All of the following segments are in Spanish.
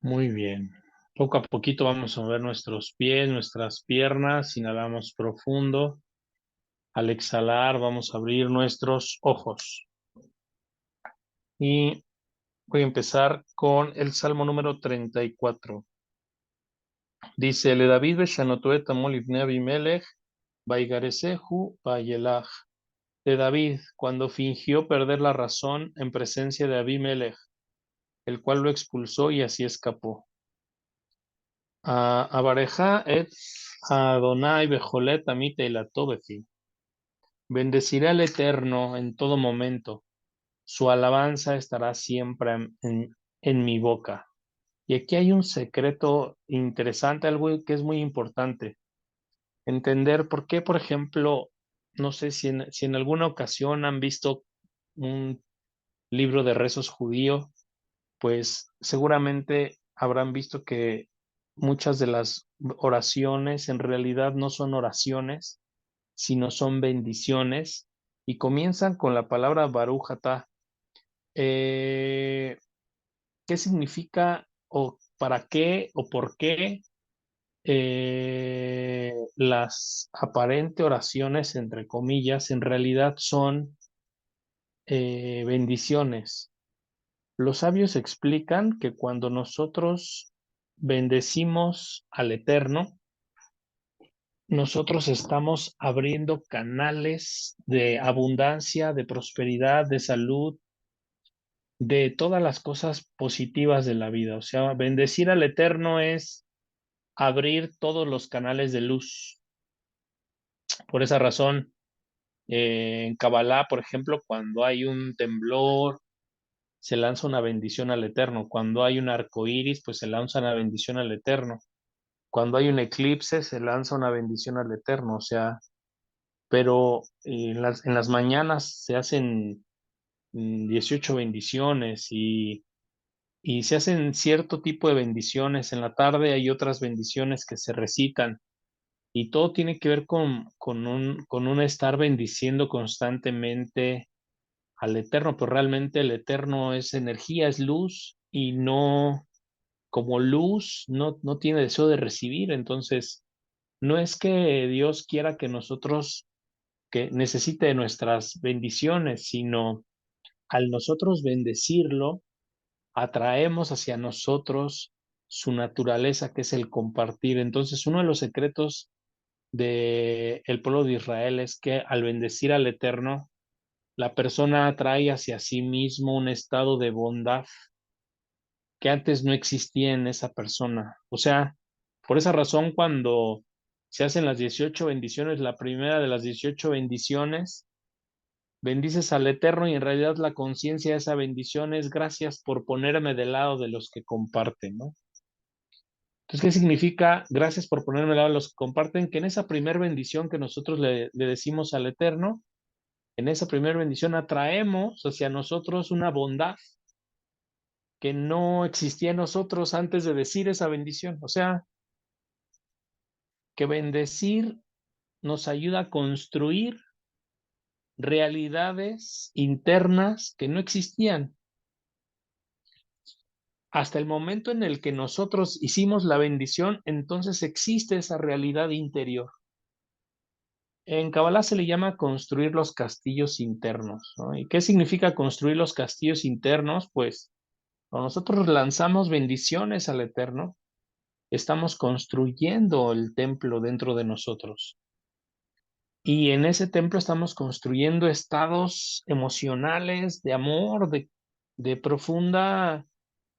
Muy bien. Poco a poquito vamos a mover nuestros pies, nuestras piernas. Inhalamos profundo. Al exhalar vamos a abrir nuestros ojos. Y voy a empezar con el Salmo número 34. Dice, Le David beshanotue tamol ibne Abimelech, vaigaresehu vayelach. De David, cuando fingió perder la razón en presencia de Abimelech, el cual lo expulsó y así escapó. Abareja et Adonai bejolet amite la tobefi. Bendeciré al Eterno en todo momento. Su alabanza estará siempre en mi boca. Y aquí hay un secreto interesante, algo que es muy importante. Entender por qué, por ejemplo, no sé si en alguna ocasión han visto un libro de rezos judío, pues seguramente habrán visto que muchas de las oraciones en realidad no son oraciones, sino son bendiciones y comienzan con la palabra Baruch atah. Eh, ¿Qué significa o para qué o por qué las aparente oraciones, entre comillas, en realidad son bendiciones? Los sabios explican que cuando nosotros bendecimos al Eterno, nosotros estamos abriendo canales de abundancia, de prosperidad, de salud, de todas las cosas positivas de la vida. O sea, bendecir al Eterno es abrir todos los canales de luz. Por esa razón, en Kabbalah, por ejemplo, cuando hay un temblor, se lanza una bendición al Eterno. Cuando hay un arco iris, pues se lanza una bendición al Eterno. Cuando hay un eclipse, se lanza una bendición al Eterno. O sea, pero en las mañanas se hacen 18 bendiciones y se hacen cierto tipo de bendiciones. En la tarde hay otras bendiciones que se recitan y todo tiene que ver con un estar bendiciendo constantemente al Eterno, pero realmente el Eterno es energía, es luz y no, como luz, no tiene deseo de recibir. Entonces, no es que Dios quiera que nosotros, que necesite nuestras bendiciones, sino al nosotros bendecirlo, atraemos hacia nosotros su naturaleza, que es el compartir. Entonces, uno de los secretos del pueblo de Israel es que al bendecir al Eterno, la persona atrae hacia sí mismo un estado de bondad que antes no existía en esa persona. O sea, por esa razón, cuando se hacen las 18 bendiciones, la primera de las 18 bendiciones, bendices al Eterno y en realidad la conciencia de esa bendición es gracias por ponerme del lado de los que comparten, ¿no? Entonces, ¿qué significa gracias por ponerme del lado de los que comparten? Que en esa primera bendición que nosotros le decimos al Eterno, en esa primera bendición atraemos hacia nosotros una bondad que no existía en nosotros antes de decir esa bendición. O sea, que bendecir nos ayuda a construir realidades internas que no existían. Hasta el momento en el que nosotros hicimos la bendición, entonces existe esa realidad interior. En Kabbalah se le llama construir los castillos internos, ¿no? ¿Y qué significa construir los castillos internos? Pues cuando nosotros lanzamos bendiciones al Eterno, estamos construyendo el templo dentro de nosotros. Y en ese templo estamos construyendo estados emocionales de amor, de profunda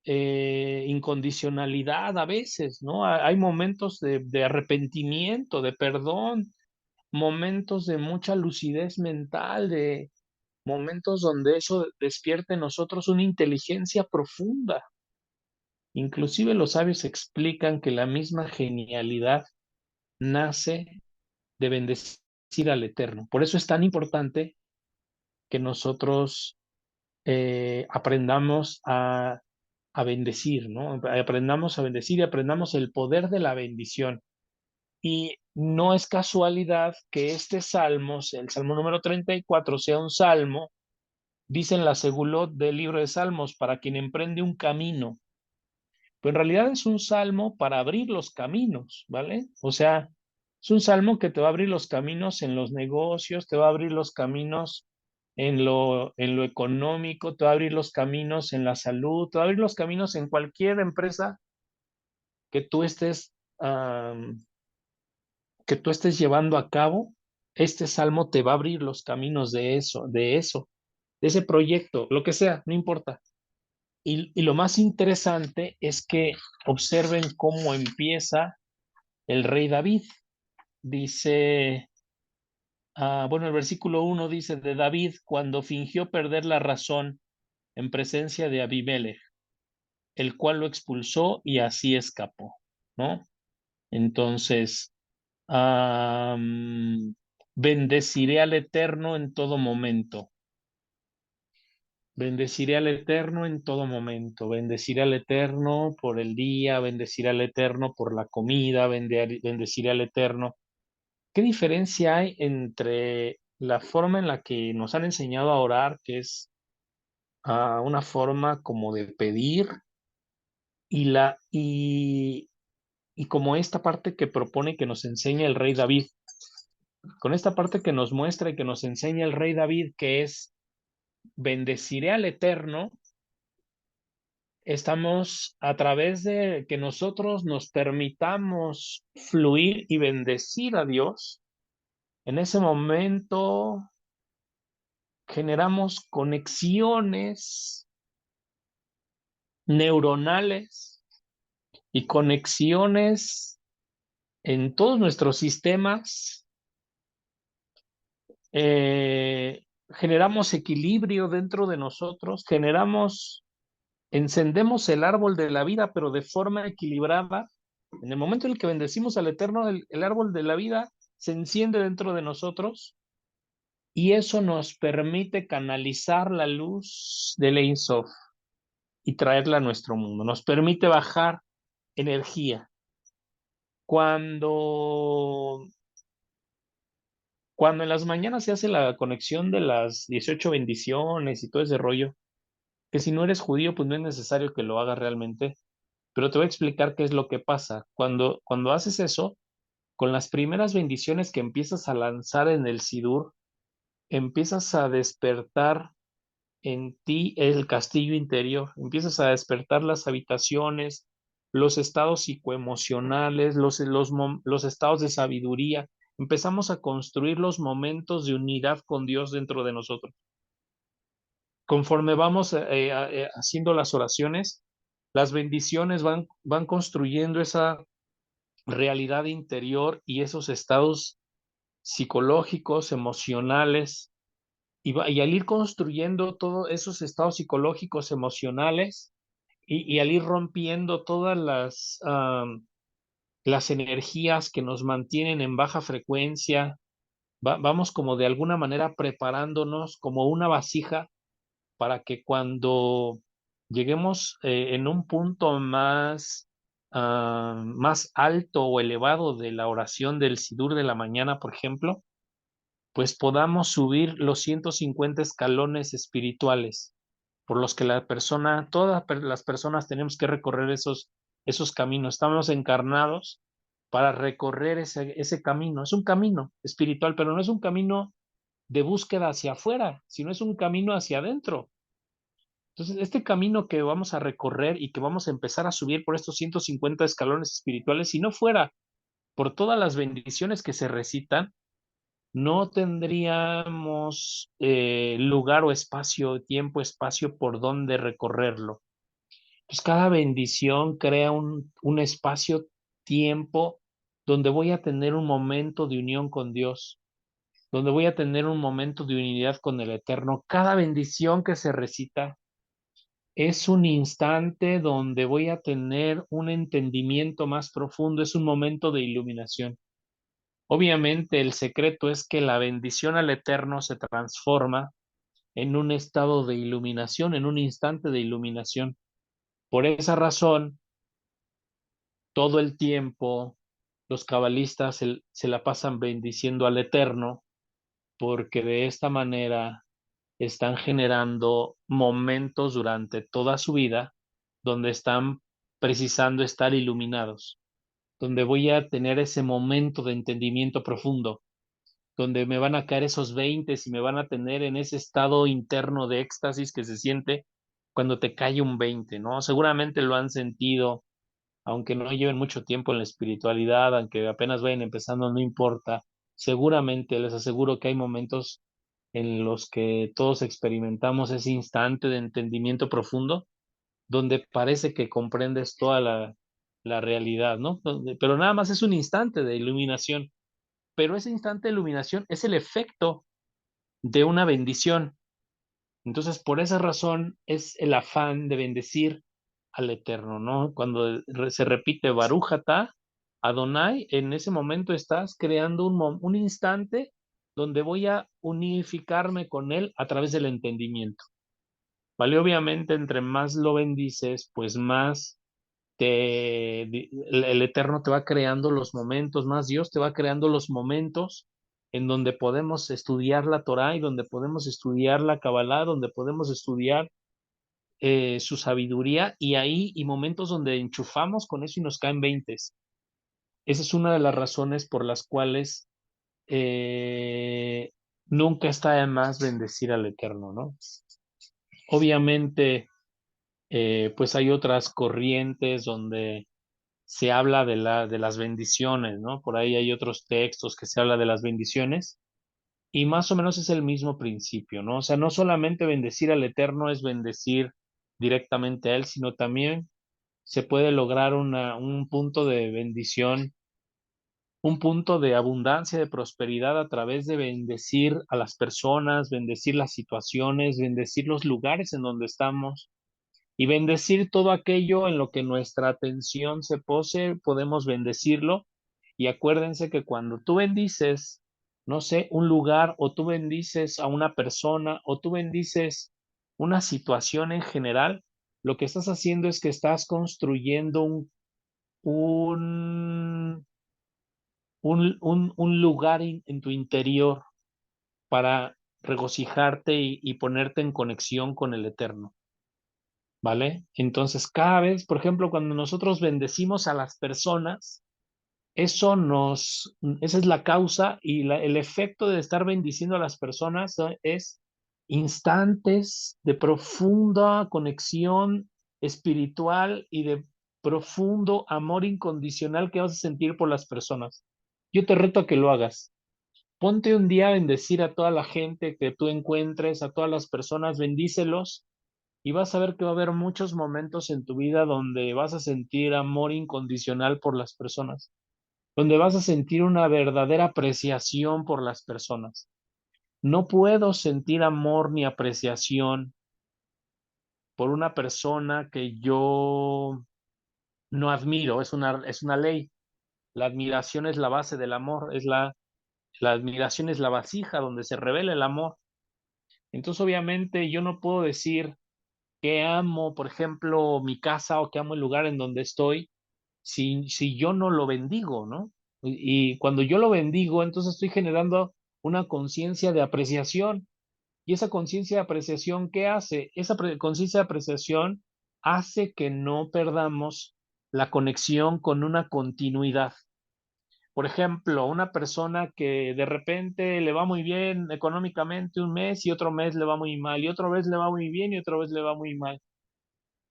incondicionalidad a veces, ¿no? Hay momentos de arrepentimiento, de perdón, momentos de mucha lucidez mental, de momentos donde eso despierte en nosotros una inteligencia profunda. Inclusive los sabios explican que la misma genialidad nace de bendecir al Eterno. Por eso es tan importante que nosotros aprendamos a bendecir, ¿no? Aprendamos a bendecir y aprendamos el poder de la bendición. Y no es casualidad que este salmo, el salmo número 34, sea un salmo, dicen la segulot del libro de Salmos, para quien emprende un camino. pero en realidad es un salmo para abrir los caminos, ¿vale? O sea, es un salmo que te va a abrir los caminos en los negocios, te va a abrir los caminos en lo económico, te va a abrir los caminos en la salud, te va a abrir los caminos en cualquier empresa que tú estés, que tú estés llevando a cabo. Este salmo te va a abrir los caminos de ese proyecto, lo que sea, no importa. Y lo más interesante es que observen cómo empieza el rey David. Dice, bueno, el versículo 1 dice de David cuando fingió perder la razón en presencia de Abimelech, el cual lo expulsó y así escapó, ¿no? Entonces, bendeciré al Eterno en todo momento. Bendeciré al Eterno en todo momento. Bendeciré al Eterno por el día, bendeciré al Eterno por la comida, bendeciré al Eterno. ¿Qué diferencia hay entre la forma en la que nos han enseñado a orar, que es una forma como de pedir, y como esta parte que propone que nos enseña el rey David? Con esta parte que nos muestra y que nos enseña el rey David, que es bendeciré al Eterno, estamos a través de que nosotros nos permitamos fluir y bendecir a Dios. En ese momento generamos conexiones neuronales y conexiones en todos nuestros sistemas. Generamos equilibrio dentro de nosotros, encendemos el árbol de la vida, pero de forma equilibrada. En el momento en el que bendecimos al Eterno, el árbol de la vida se enciende dentro de nosotros y eso nos permite canalizar la luz del Ein Sof y traerla a nuestro mundo. Nos permite bajar energía. Cuando, cuando en las mañanas se hace la conexión de las 18 bendiciones y todo ese rollo, que si no eres judío, pues no es necesario que lo hagas realmente, pero te voy a explicar qué es lo que pasa. Cuando haces eso, con las primeras bendiciones que empiezas a lanzar en el Sidur, empiezas a despertar en ti el castillo interior, empiezas a despertar las habitaciones, los estados psicoemocionales, los estados de sabiduría. Empezamos a construir los momentos de unidad con Dios dentro de nosotros. Conforme vamos haciendo las oraciones, las bendiciones van construyendo esa realidad interior y esos estados psicológicos, emocionales, y al ir construyendo todos esos estados psicológicos, emocionales, y al ir rompiendo todas las energías que nos mantienen en baja frecuencia, vamos como de alguna manera preparándonos como una vasija para que cuando lleguemos en un punto más alto o elevado de la oración del Sidur de la mañana, por ejemplo, pues podamos subir los 150 escalones espirituales por los que todas las personas tenemos que recorrer esos caminos. Estamos encarnados para recorrer ese camino. Es un camino espiritual, pero no es un camino de búsqueda hacia afuera, sino es un camino hacia adentro. Entonces, este camino que vamos a recorrer y que vamos a empezar a subir por estos 150 escalones espirituales, si no fuera por todas las bendiciones que se recitan, no tendríamos lugar o espacio, tiempo, espacio por donde recorrerlo. Pues cada bendición crea un espacio, tiempo, donde voy a tener un momento de unión con Dios, donde voy a tener un momento de unidad con el Eterno. Cada bendición que se recita es un instante donde voy a tener un entendimiento más profundo, es un momento de iluminación. Obviamente el secreto es que la bendición al Eterno se transforma en un estado de iluminación, en un instante de iluminación. Por esa razón, todo el tiempo los cabalistas se la pasan bendiciendo al Eterno, porque de esta manera están generando momentos durante toda su vida donde están precisando estar iluminados, donde voy a tener ese momento de entendimiento profundo, donde me van a caer esos 20 y me van a tener en ese estado interno de éxtasis que se siente cuando te cae un 20, ¿no? Seguramente lo han sentido, aunque no lleven mucho tiempo en la espiritualidad, aunque apenas vayan empezando, no importa. Seguramente les aseguro que hay momentos en los que todos experimentamos ese instante de entendimiento profundo, donde parece que comprendes toda la realidad, ¿no? Pero nada más es un instante de iluminación, pero ese instante de iluminación es el efecto de una bendición. Entonces, por esa razón es el afán de bendecir al Eterno, ¿no? Cuando se repite Baruch atah Adonai, en ese momento estás creando un instante donde voy a unificarme con Él a través del entendimiento, ¿vale? Obviamente, entre más lo bendices, pues más el Eterno te va creando los momentos, más Dios te va creando los momentos en donde podemos estudiar la Torá y donde podemos estudiar la Kabbalah, donde podemos estudiar su sabiduría y momentos donde enchufamos con eso y nos caen veintes. Esa es una de las razones por las cuales eh, nunca está de más bendecir al Eterno, ¿no? Obviamente, pues hay otras corrientes donde se habla de las bendiciones, ¿no? Por ahí hay otros textos que se habla de las bendiciones y más o menos es el mismo principio, ¿no? O sea, no solamente bendecir al Eterno es bendecir directamente a Él, sino también se puede lograr un punto de bendición, un punto de abundancia, de prosperidad a través de bendecir a las personas, bendecir las situaciones, bendecir los lugares en donde estamos y bendecir todo aquello en lo que nuestra atención se pose, podemos bendecirlo. Y acuérdense que cuando tú bendices, no sé, un lugar o tú bendices a una persona o tú bendices una situación en general, lo que estás haciendo es que estás construyendo un, un lugar en tu interior para regocijarte y ponerte en conexión con el Eterno. ¿Vale? Entonces, cada vez, por ejemplo, cuando nosotros bendecimos a las personas, esa es la causa y el efecto de estar bendiciendo a las personas es instantes de profunda conexión espiritual y de profundo amor incondicional que vas a sentir por las personas. Yo te reto a que lo hagas. Ponte un día a bendecir a toda la gente que tú encuentres, a todas las personas, bendícelos y vas a ver que va a haber muchos momentos en tu vida donde vas a sentir amor incondicional por las personas, donde vas a sentir una verdadera apreciación por las personas. No puedo sentir amor ni apreciación por una persona que yo no admiro, es una ley. La admiración es la base del amor, la admiración es la vasija donde se revela el amor. Entonces, obviamente, yo no puedo decir que amo, por ejemplo, mi casa o que amo el lugar en donde estoy, si yo no lo bendigo, ¿no? Y cuando yo lo bendigo, entonces estoy generando una conciencia de apreciación. Y esa conciencia de apreciación, ¿qué hace? Esa conciencia de apreciación hace que no perdamos la conexión con una continuidad. Por ejemplo, una persona que de repente le va muy bien económicamente un mes y otro mes le va muy mal, y otra vez le va muy bien y otra vez le va muy mal.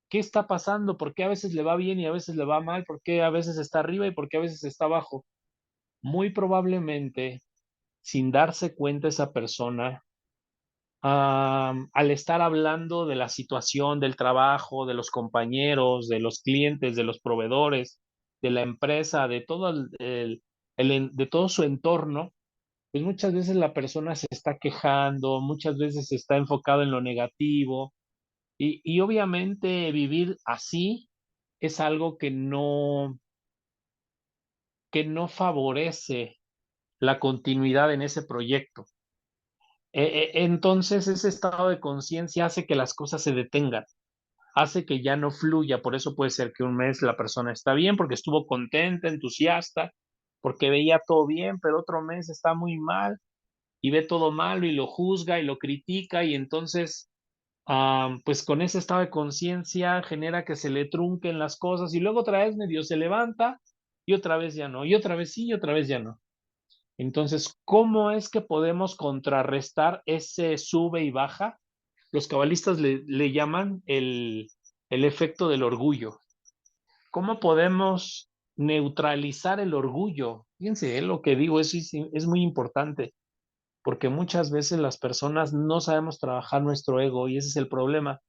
¿Qué está pasando? ¿Por qué a veces le va bien y a veces le va mal? ¿Por qué a veces está arriba y por qué a veces está abajo? Muy probablemente, sin darse cuenta esa persona, al estar hablando de la situación del trabajo, de los compañeros, de los clientes, de los proveedores, de la empresa, de todo de todo su entorno, pues muchas veces la persona se está quejando, muchas veces está enfocado en lo negativo y obviamente vivir así es algo que no favorece la continuidad en ese proyecto. Entonces ese estado de conciencia hace que las cosas se detengan, hace que ya no fluya. Por eso puede ser que un mes la persona está bien porque estuvo contenta, entusiasta, porque veía todo bien, pero otro mes está muy mal y ve todo malo y lo juzga y lo critica y entonces pues con ese estado de conciencia genera que se le trunquen las cosas y luego otra vez medio se levanta y otra vez ya no, y otra vez sí y otra vez ya no. Entonces, ¿cómo es que podemos contrarrestar ese sube y baja? Los cabalistas le llaman el efecto del orgullo. ¿Cómo podemos neutralizar el orgullo? Fíjense, lo que digo es muy importante, porque muchas veces las personas no sabemos trabajar nuestro ego y ese es el problema.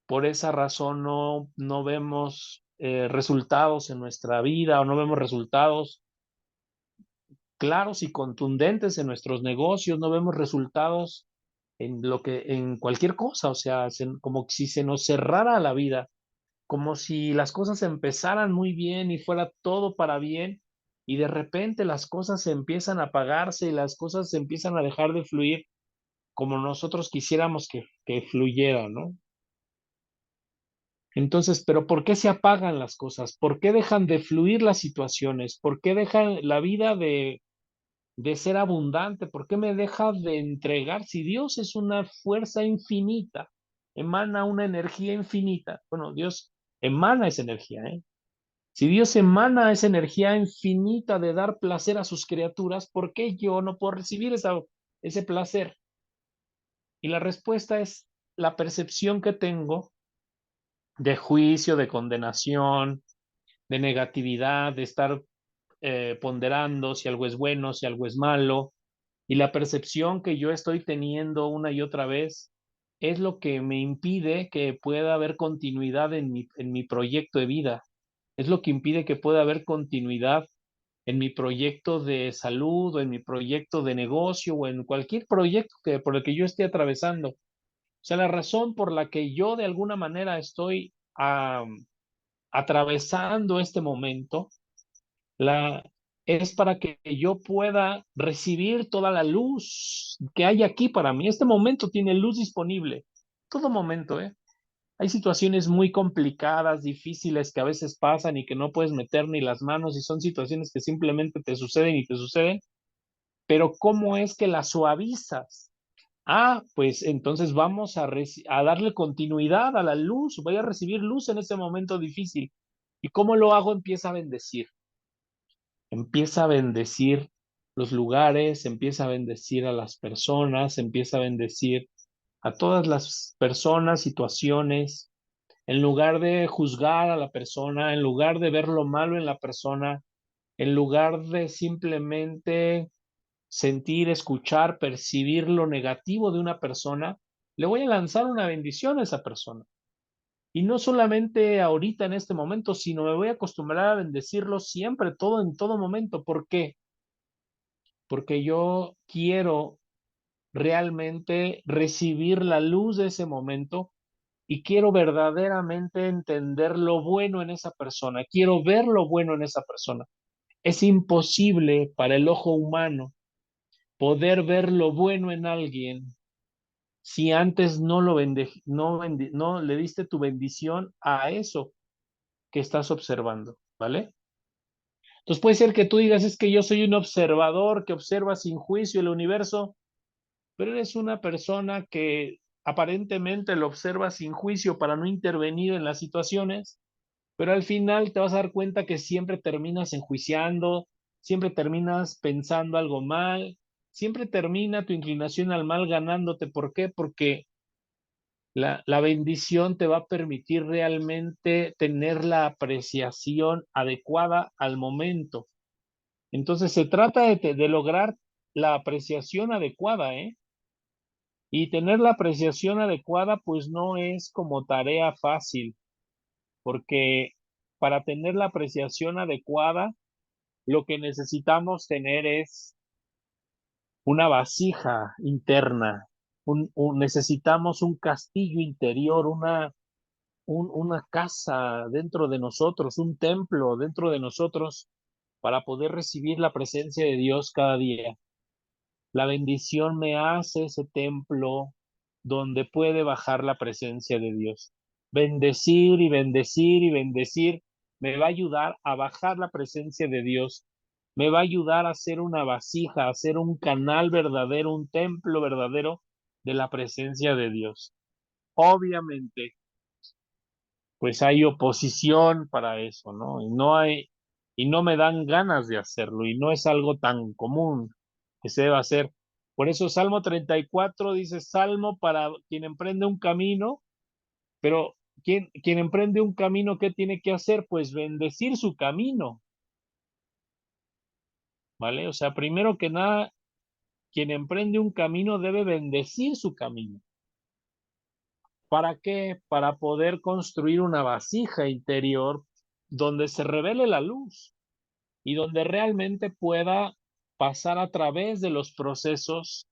Por esa razón no vemos resultados en nuestra vida o no vemos resultados claros y contundentes en nuestros negocios, no vemos resultados en cualquier cosa, o sea, como si se nos cerrara la vida, como si las cosas empezaran muy bien y fuera todo para bien, y de repente las cosas empiezan a apagarse y las cosas empiezan a dejar de fluir como nosotros quisiéramos que fluyera, ¿no? Entonces, ¿pero por qué se apagan las cosas? ¿Por qué dejan de fluir las situaciones? ¿Por qué dejan la vida de ser abundante? ¿Por qué me deja de entregar? Si Dios es una fuerza infinita, emana una energía infinita. Bueno, Dios emana esa energía, ¿eh? Si Dios emana esa energía infinita de dar placer a sus criaturas, ¿por qué yo no puedo recibir ese placer? Y la respuesta es la percepción que tengo de juicio, de condenación, de negatividad, de estar ponderando si algo es bueno, si algo es malo, y la percepción que yo estoy teniendo una y otra vez es lo que me impide que pueda haber continuidad en mi proyecto de vida. Es lo que impide que pueda haber continuidad en mi proyecto de salud o en mi proyecto de negocio o en cualquier proyecto por el que yo esté atravesando. O sea, la razón por la que yo de alguna manera estoy atravesando este momento la, es para que yo pueda recibir toda la luz que hay aquí para mí. Este momento tiene luz disponible. Todo momento, ¿eh? Hay situaciones muy complicadas, difíciles que a veces pasan y que no puedes meter ni las manos y son situaciones que simplemente te suceden y te suceden, pero ¿cómo es que las suavizas? Pues entonces vamos a darle continuidad a la luz, voy a recibir luz en ese momento difícil. ¿Y cómo lo hago? Empieza a bendecir los lugares, empieza a bendecir a las personas, empieza a bendecir a todas las personas, situaciones, en lugar de juzgar a la persona, en lugar de ver lo malo en la persona, en lugar de simplemente sentir, escuchar, percibir lo negativo de una persona, le voy a lanzar una bendición a esa persona. Y no solamente ahorita en este momento, sino me voy a acostumbrar a bendecirlo siempre, todo en todo momento. ¿Por qué? Porque yo quiero realmente recibir la luz de ese momento y quiero verdaderamente entender lo bueno en esa persona, quiero ver lo bueno en esa persona. Es imposible para el ojo humano poder ver lo bueno en alguien si antes no le diste tu bendición a eso que estás observando, ¿vale? Entonces puede ser que tú digas, es que yo soy un observador que observa sin juicio el universo, pero eres una persona que aparentemente lo observa sin juicio para no intervenir en las situaciones, pero al final te vas a dar cuenta que siempre terminas enjuiciando, siempre terminas pensando algo mal, siempre termina tu inclinación al mal ganándote. ¿Por qué? Porque la bendición te va a permitir realmente tener la apreciación adecuada al momento. Entonces se trata de lograr la apreciación adecuada, ¿eh? Y tener la apreciación adecuada, pues no es como tarea fácil, porque para tener la apreciación adecuada, lo que necesitamos tener es una vasija interna, necesitamos un castillo interior, una casa dentro de nosotros, un templo dentro de nosotros, para poder recibir la presencia de Dios cada día. La bendición me hace ese templo donde puede bajar la presencia de Dios. Bendecir y bendecir y bendecir me va a ayudar a bajar la presencia de Dios. Me va a ayudar a ser una vasija, a ser un canal verdadero, un templo verdadero de la presencia de Dios. obviamente, pues hay oposición para eso, ¿no? Y no me dan ganas de hacerlo, y no es algo tan común que se deba hacer. Por eso Salmo 34 dice, Salmo para quien emprende un camino, pero quien emprende un camino, ¿qué tiene que hacer? Pues bendecir su camino, ¿vale? O sea, primero que nada, quien emprende un camino debe bendecir su camino. ¿Para qué? Para poder construir una vasija interior donde se revele la luz y donde realmente pueda pasar a través de los procesos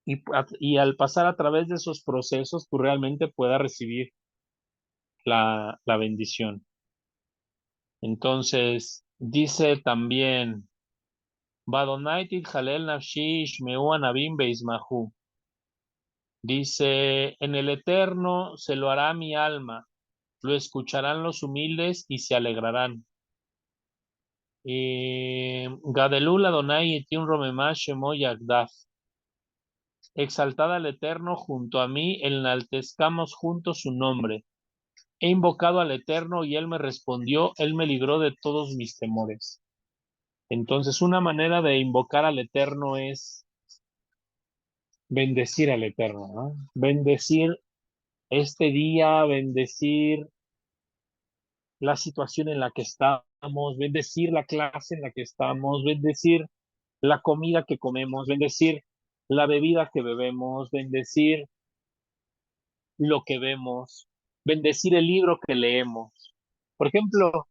y al pasar a través de esos procesos, tú realmente puedas recibir la bendición. Entonces, dice también, Badonaitit Halel Nafshi Ishmeu Anabim Beismahu. Dice, en el Eterno se lo hará mi alma, lo escucharán los humildes y se alegrarán. Gadelul Adonai Etim Romemá Shemo Yagdaf. Exaltad al Eterno junto a mí, enaltezcamos juntos su nombre. He invocado al Eterno y él me respondió, él me libró de todos mis temores. Entonces, una manera de invocar al Eterno es bendecir al Eterno, ¿no? Bendecir este día, bendecir la situación en la que estamos, bendecir la clase en la que estamos, bendecir la comida que comemos, bendecir la bebida que bebemos, bendecir lo que vemos, bendecir el libro que leemos. Por ejemplo,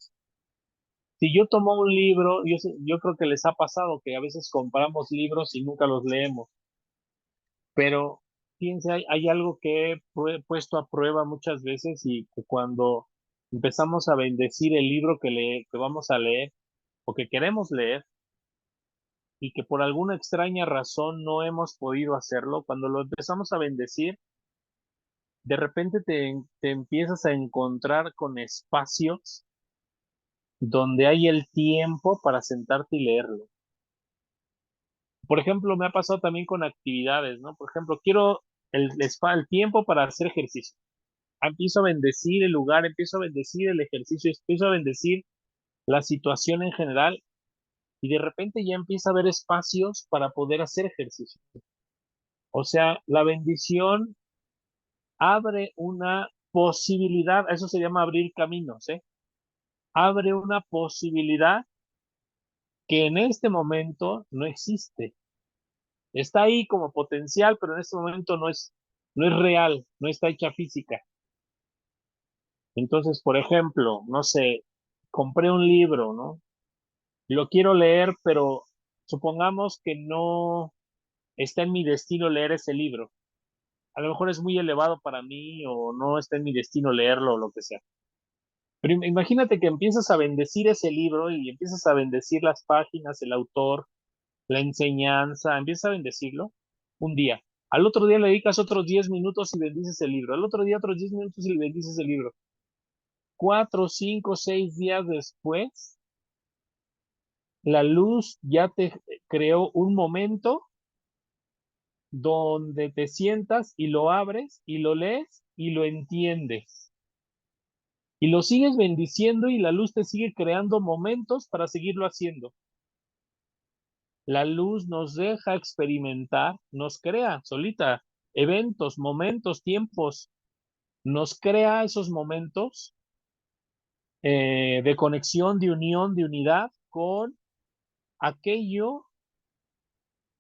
si yo tomo un libro, yo creo que les ha pasado que a veces compramos libros y nunca los leemos, pero fíjense, hay algo que he puesto a prueba muchas veces y que cuando empezamos a bendecir el libro que vamos a leer o que queremos leer y que por alguna extraña razón no hemos podido hacerlo, cuando lo empezamos a bendecir, de repente te empiezas a encontrar con espacios donde hay el tiempo para sentarte y leerlo. Por ejemplo, me ha pasado también con actividades, ¿no? Por ejemplo, quiero el tiempo para hacer ejercicio. Empiezo a bendecir el lugar, empiezo a bendecir el ejercicio, empiezo a bendecir la situación en general y de repente ya empieza a haber espacios para poder hacer ejercicio. O sea, la bendición abre una posibilidad, eso se llama abrir caminos, ¿eh? Abre una posibilidad que en este momento no existe. Está ahí como potencial, pero en este momento no es real, no está hecha física. Entonces, por ejemplo, no sé, compré un libro, ¿no? Lo quiero leer, pero supongamos que no está en mi destino leer ese libro. A lo mejor es muy elevado para mí o no está en mi destino leerlo o lo que sea. Pero imagínate que empiezas a bendecir ese libro y empiezas a bendecir las páginas, el autor, la enseñanza, empiezas a bendecirlo un día. Al otro día le dedicas otros 10 minutos y bendices el libro. Al otro día otros 10 minutos y bendices el libro. 4, 5, 6 días después, la luz ya te creó un momento donde te sientas y lo abres y lo lees y lo entiendes. Y lo sigues bendiciendo y la luz te sigue creando momentos para seguirlo haciendo. La luz nos deja experimentar, nos crea solita eventos, momentos, tiempos, nos crea esos momentos de conexión, de unión, de unidad con aquello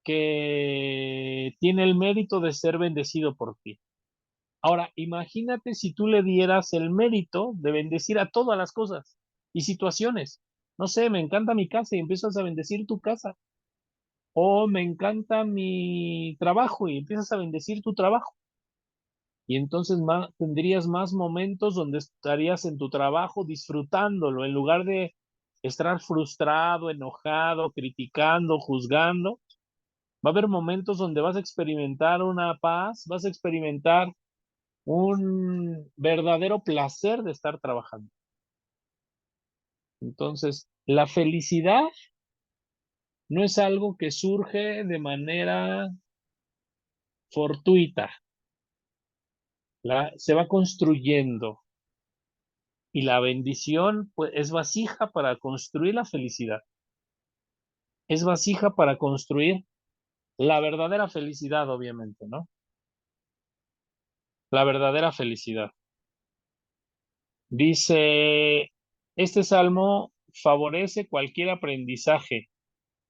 que tiene el mérito de ser bendecido por ti. Ahora, imagínate si tú le dieras el mérito de bendecir a todas las cosas y situaciones. No sé, me encanta mi casa y empiezas a bendecir tu casa. O me encanta mi trabajo y empiezas a bendecir tu trabajo. Y entonces tendrías más momentos donde estarías en tu trabajo disfrutándolo, en lugar de estar frustrado, enojado, criticando, juzgando. Va a haber momentos donde vas a experimentar una paz, vas a experimentar un verdadero placer de estar trabajando. Entonces, la felicidad no es algo que surge de manera fortuita. se va construyendo. Y la bendición, pues, es vasija para construir la felicidad. Es vasija para construir la verdadera felicidad, obviamente, ¿no? La verdadera felicidad. Dice, este salmo favorece cualquier aprendizaje,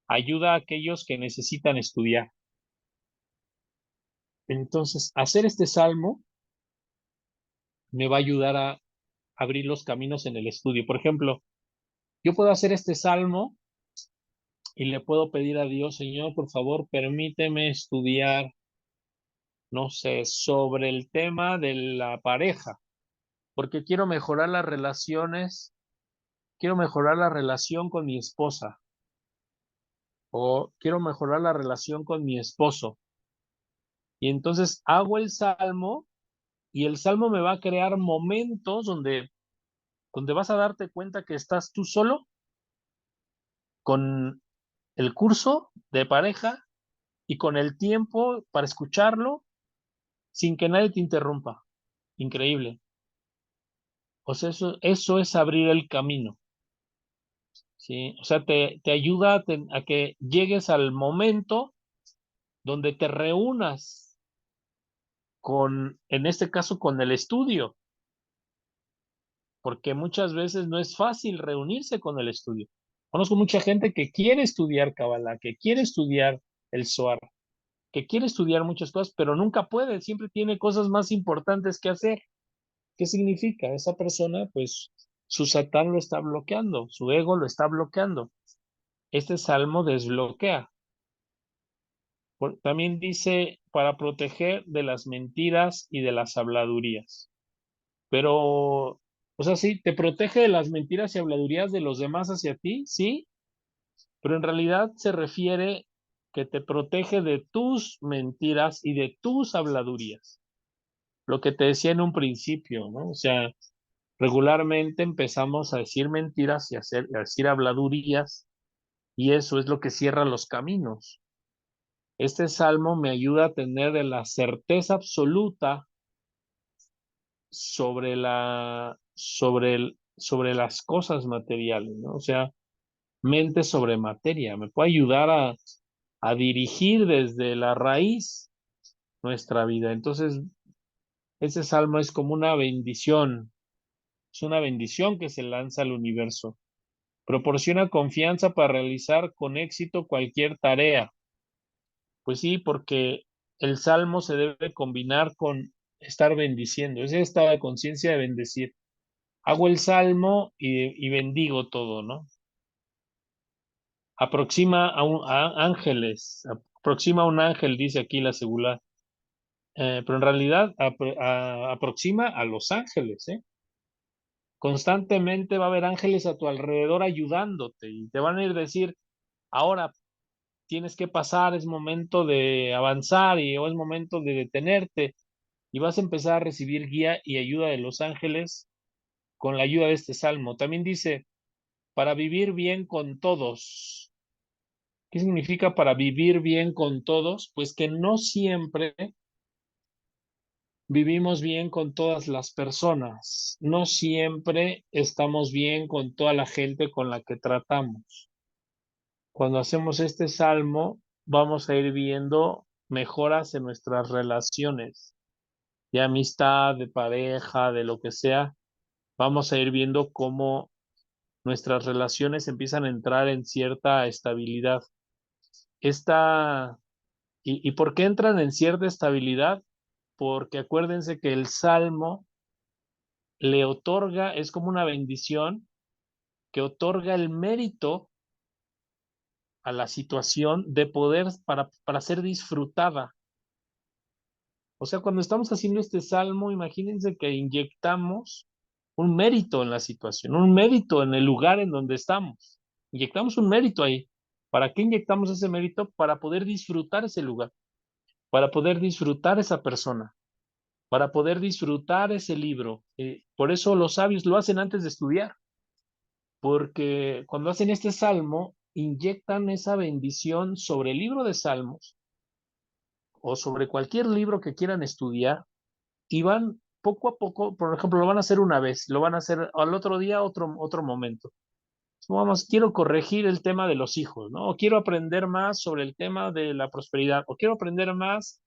ayuda a aquellos que necesitan estudiar. Entonces, hacer este salmo me va a ayudar a abrir los caminos en el estudio. Por ejemplo, yo puedo hacer este salmo y le puedo pedir a Dios, Señor, por favor, permíteme estudiar, no sé, sobre el tema de la pareja, porque quiero mejorar la relación con mi esposa o quiero mejorar la relación con mi esposo. Y entonces hago el salmo y el salmo me va a crear momentos donde vas a darte cuenta que estás tú solo con el curso de pareja y con el tiempo para escucharlo sin que nadie te interrumpa. Increíble. O sea, eso es abrir el camino, ¿sí? O sea, te ayuda a que llegues al momento donde te reúnas en este caso, con el estudio, porque muchas veces no es fácil reunirse con el estudio. Conozco mucha gente que quiere estudiar Kabbalah, que quiere estudiar el Zohar, que quiere estudiar muchas cosas, pero nunca puede, siempre tiene cosas más importantes que hacer. ¿Qué significa? Esa persona, pues, su Satán lo está bloqueando, su ego lo está bloqueando. Este salmo desbloquea. También dice, para proteger de las mentiras y de las habladurías. Pero, o sea, sí, te protege de las mentiras y habladurías de los demás hacia ti, sí, pero en realidad se refiere que te protege de tus mentiras y de tus habladurías. Lo que te decía en un principio, ¿no? O sea, regularmente empezamos a decir mentiras y a decir habladurías, y eso es lo que cierra los caminos. Este salmo me ayuda a tener la certeza absoluta sobre las cosas materiales, ¿no? O sea, mente sobre materia. Me puede ayudar a dirigir desde la raíz nuestra vida. Entonces, ese salmo es como una bendición. Es una bendición que se lanza al universo. Proporciona confianza para realizar con éxito cualquier tarea. Pues sí, porque el salmo se debe combinar con estar bendiciendo. Es esta conciencia de bendecir. Hago el salmo y bendigo todo, ¿no? Aproxima a un ángel, dice aquí la segula, pero en realidad aproxima a los ángeles, ¿eh? Constantemente va a haber ángeles a tu alrededor ayudándote y te van a ir a decir, ahora tienes que pasar, es momento de avanzar o es momento de detenerte y vas a empezar a recibir guía y ayuda de los ángeles con la ayuda de este salmo. También dice, para vivir bien con todos. ¿Qué significa para vivir bien con todos? Pues que no siempre vivimos bien con todas las personas, no siempre estamos bien con toda la gente con la que tratamos. Cuando hacemos este salmo, vamos a ir viendo mejoras en nuestras relaciones de amistad, de pareja, de lo que sea. Vamos a ir viendo cómo nuestras relaciones empiezan a entrar en cierta estabilidad. Esta ¿Y por qué entran en cierta estabilidad? Porque acuérdense que el salmo le otorga, es como una bendición que otorga el mérito a la situación de poder para ser disfrutada. O sea, cuando estamos haciendo este salmo, imagínense que inyectamos un mérito en la situación, un mérito en el lugar en donde estamos. Inyectamos un mérito ahí. ¿Para qué inyectamos ese mérito? Para poder disfrutar ese lugar, para poder disfrutar esa persona, para poder disfrutar ese libro. Por eso los sabios lo hacen antes de estudiar, porque cuando hacen este salmo, inyectan esa bendición sobre el libro de Salmos o sobre cualquier libro que quieran estudiar, y van poco a poco, por ejemplo, lo van a hacer una vez, lo van a hacer al otro día, otro momento. Vamos, quiero corregir el tema de los hijos, ¿no? O quiero aprender más sobre el tema de la prosperidad, o quiero aprender más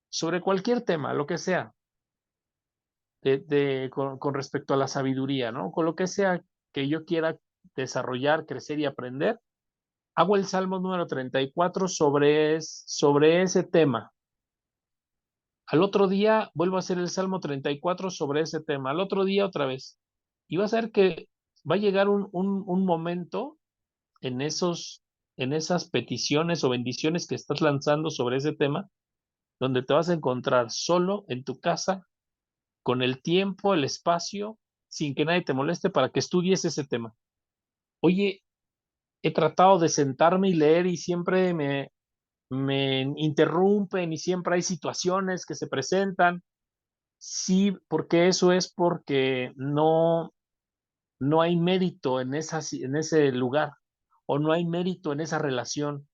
sobre cualquier tema, lo que sea, con respecto a la sabiduría, ¿no? Con lo que sea que yo quiera desarrollar, crecer y aprender, hago el Salmo número 34 sobre ese tema. Al otro día vuelvo a hacer el Salmo 34 sobre ese tema. Al otro día otra vez. Y vas a ver que va a llegar un momento en en esas peticiones o bendiciones que estás lanzando sobre ese tema, donde te vas a encontrar solo en tu casa, con el tiempo, el espacio, sin que nadie te moleste para que estudies ese tema. Oye, he tratado de sentarme y leer y siempre me interrumpen y siempre hay situaciones que se presentan. Sí, porque eso es porque no hay mérito en en ese lugar, o no hay mérito en esa relación,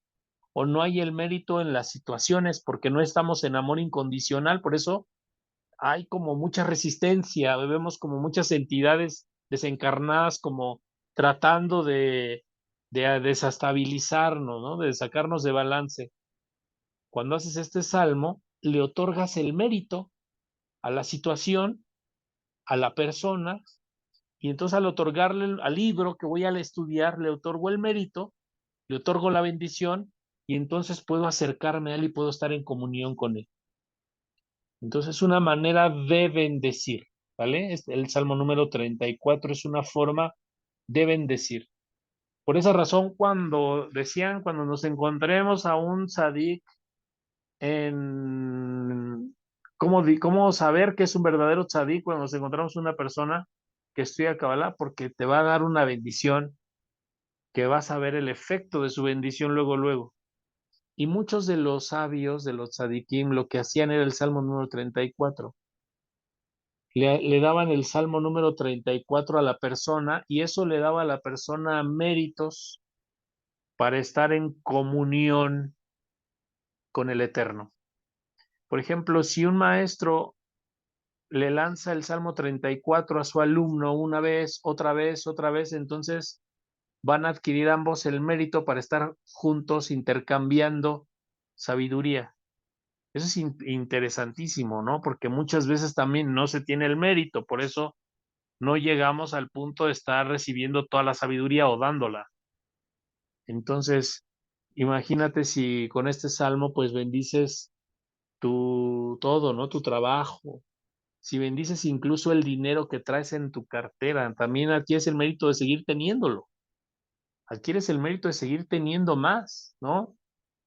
o no hay el mérito en las situaciones, porque no estamos en amor incondicional, por eso hay como mucha resistencia, vemos como muchas entidades desencarnadas como tratando de desestabilizarnos, ¿no? De sacarnos de balance. Cuando haces este salmo, le otorgas el mérito a la situación, a la persona, y entonces al otorgarle al libro que voy a estudiar, le otorgo el mérito, le otorgo la bendición, y entonces puedo acercarme a él y puedo estar en comunión con él. Entonces, es una manera de bendecir, ¿vale? El Salmo número 34 es una forma de bendecir. Por esa razón, cuando decían, cuando nos encontremos a un tzadik en... ¿Cómo saber que es un verdadero tzadik cuando nos encontramos una persona que estudia Kabbalah? Porque te va a dar una bendición que vas a ver el efecto de su bendición luego, luego. Y muchos de los sabios, de los tzadikim, lo que hacían era el Salmo número 34. Le daban el Salmo número 34 a la persona y eso le daba a la persona méritos para estar en comunión con el Eterno. Por ejemplo, si un maestro le lanza el Salmo 34 a su alumno una vez, otra vez, entonces van a adquirir ambos el mérito para estar juntos intercambiando sabiduría. Eso es interesantísimo, ¿no? Porque muchas veces también no se tiene el mérito, por eso no llegamos al punto de estar recibiendo toda la sabiduría o dándola. Entonces, imagínate si con este salmo pues bendices tu todo, ¿no? Tu trabajo. Si bendices incluso el dinero que traes en tu cartera, también adquieres el mérito de seguir teniéndolo. Adquieres el mérito de seguir teniendo más, ¿no?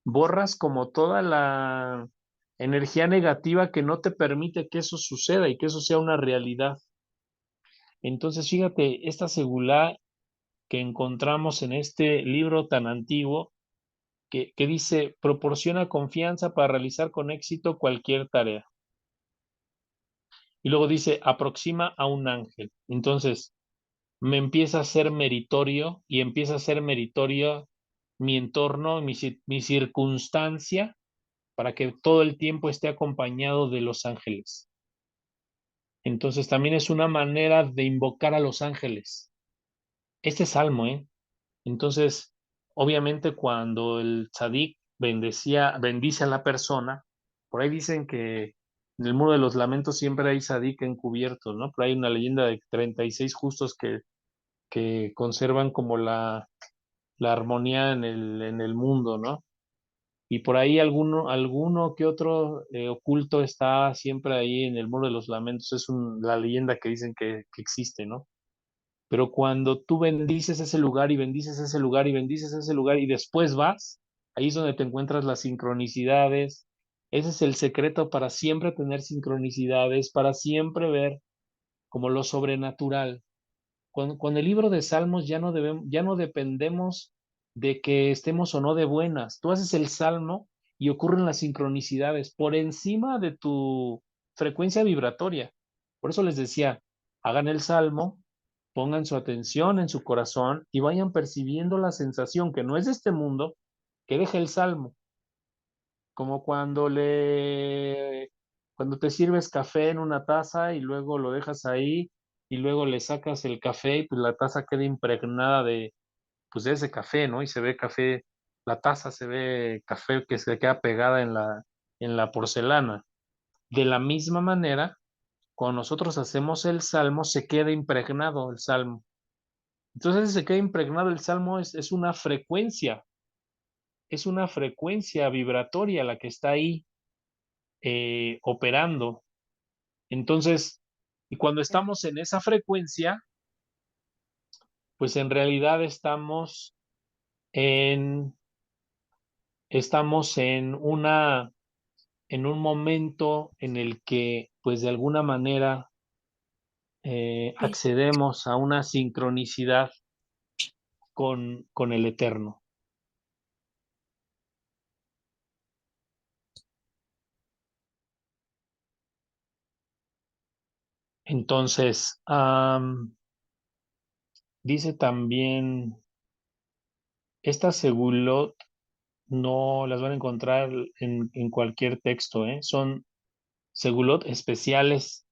Borras como toda la energía negativa que no te permite que eso suceda y que eso sea una realidad. Entonces, fíjate, esta segulá que encontramos en este libro tan antiguo que dice, proporciona confianza para realizar con éxito cualquier tarea. Y luego dice, aproxima a un ángel. Entonces, me empieza a ser meritorio y empieza a ser meritorio mi entorno, mi circunstancia, para que todo el tiempo esté acompañado de los ángeles. Entonces, también es una manera de invocar a los ángeles. Este salmo, ¿eh? Entonces, obviamente cuando el tzadik bendice a la persona, por ahí dicen que en el muro de los lamentos siempre hay tzadik encubiertos, ¿no? Pero hay una leyenda de 36 justos que conservan como la armonía en en el mundo, ¿no? Y por ahí alguno que otro oculto está siempre ahí en el muro de los lamentos. Es la leyenda que dicen que existe, ¿no? Pero cuando tú bendices ese lugar y bendices ese lugar y bendices ese lugar y después vas, ahí es donde te encuentras las sincronicidades. Ese es el secreto para siempre tener sincronicidades, para siempre ver como lo sobrenatural. Con el libro de Salmos ya no dependemos de que estemos o no de buenas. Tú haces el salmo y ocurren las sincronicidades por encima de tu frecuencia vibratoria. Por eso les decía, hagan el salmo, pongan su atención en su corazón y vayan percibiendo la sensación que no es de este mundo, que deja el salmo, como Cuando te sirves café en una taza y luego lo dejas ahí y luego le sacas el café y pues la taza queda impregnada de, pues de ese café, ¿no? Y se ve café, la taza se ve café que se queda pegada en la porcelana. De la misma manera, cuando nosotros hacemos el salmo, se queda impregnado el salmo. Entonces, se queda impregnado el salmo es una frecuencia vibratoria la que está ahí operando. Entonces, y cuando estamos en esa frecuencia, pues en realidad en, estamos en un momento en el que, pues de alguna manera, Sí. accedemos a una sincronicidad con el Eterno. Entonces, dice también, estas segulot no las van a encontrar en cualquier texto, ¿eh? Son segulot especiales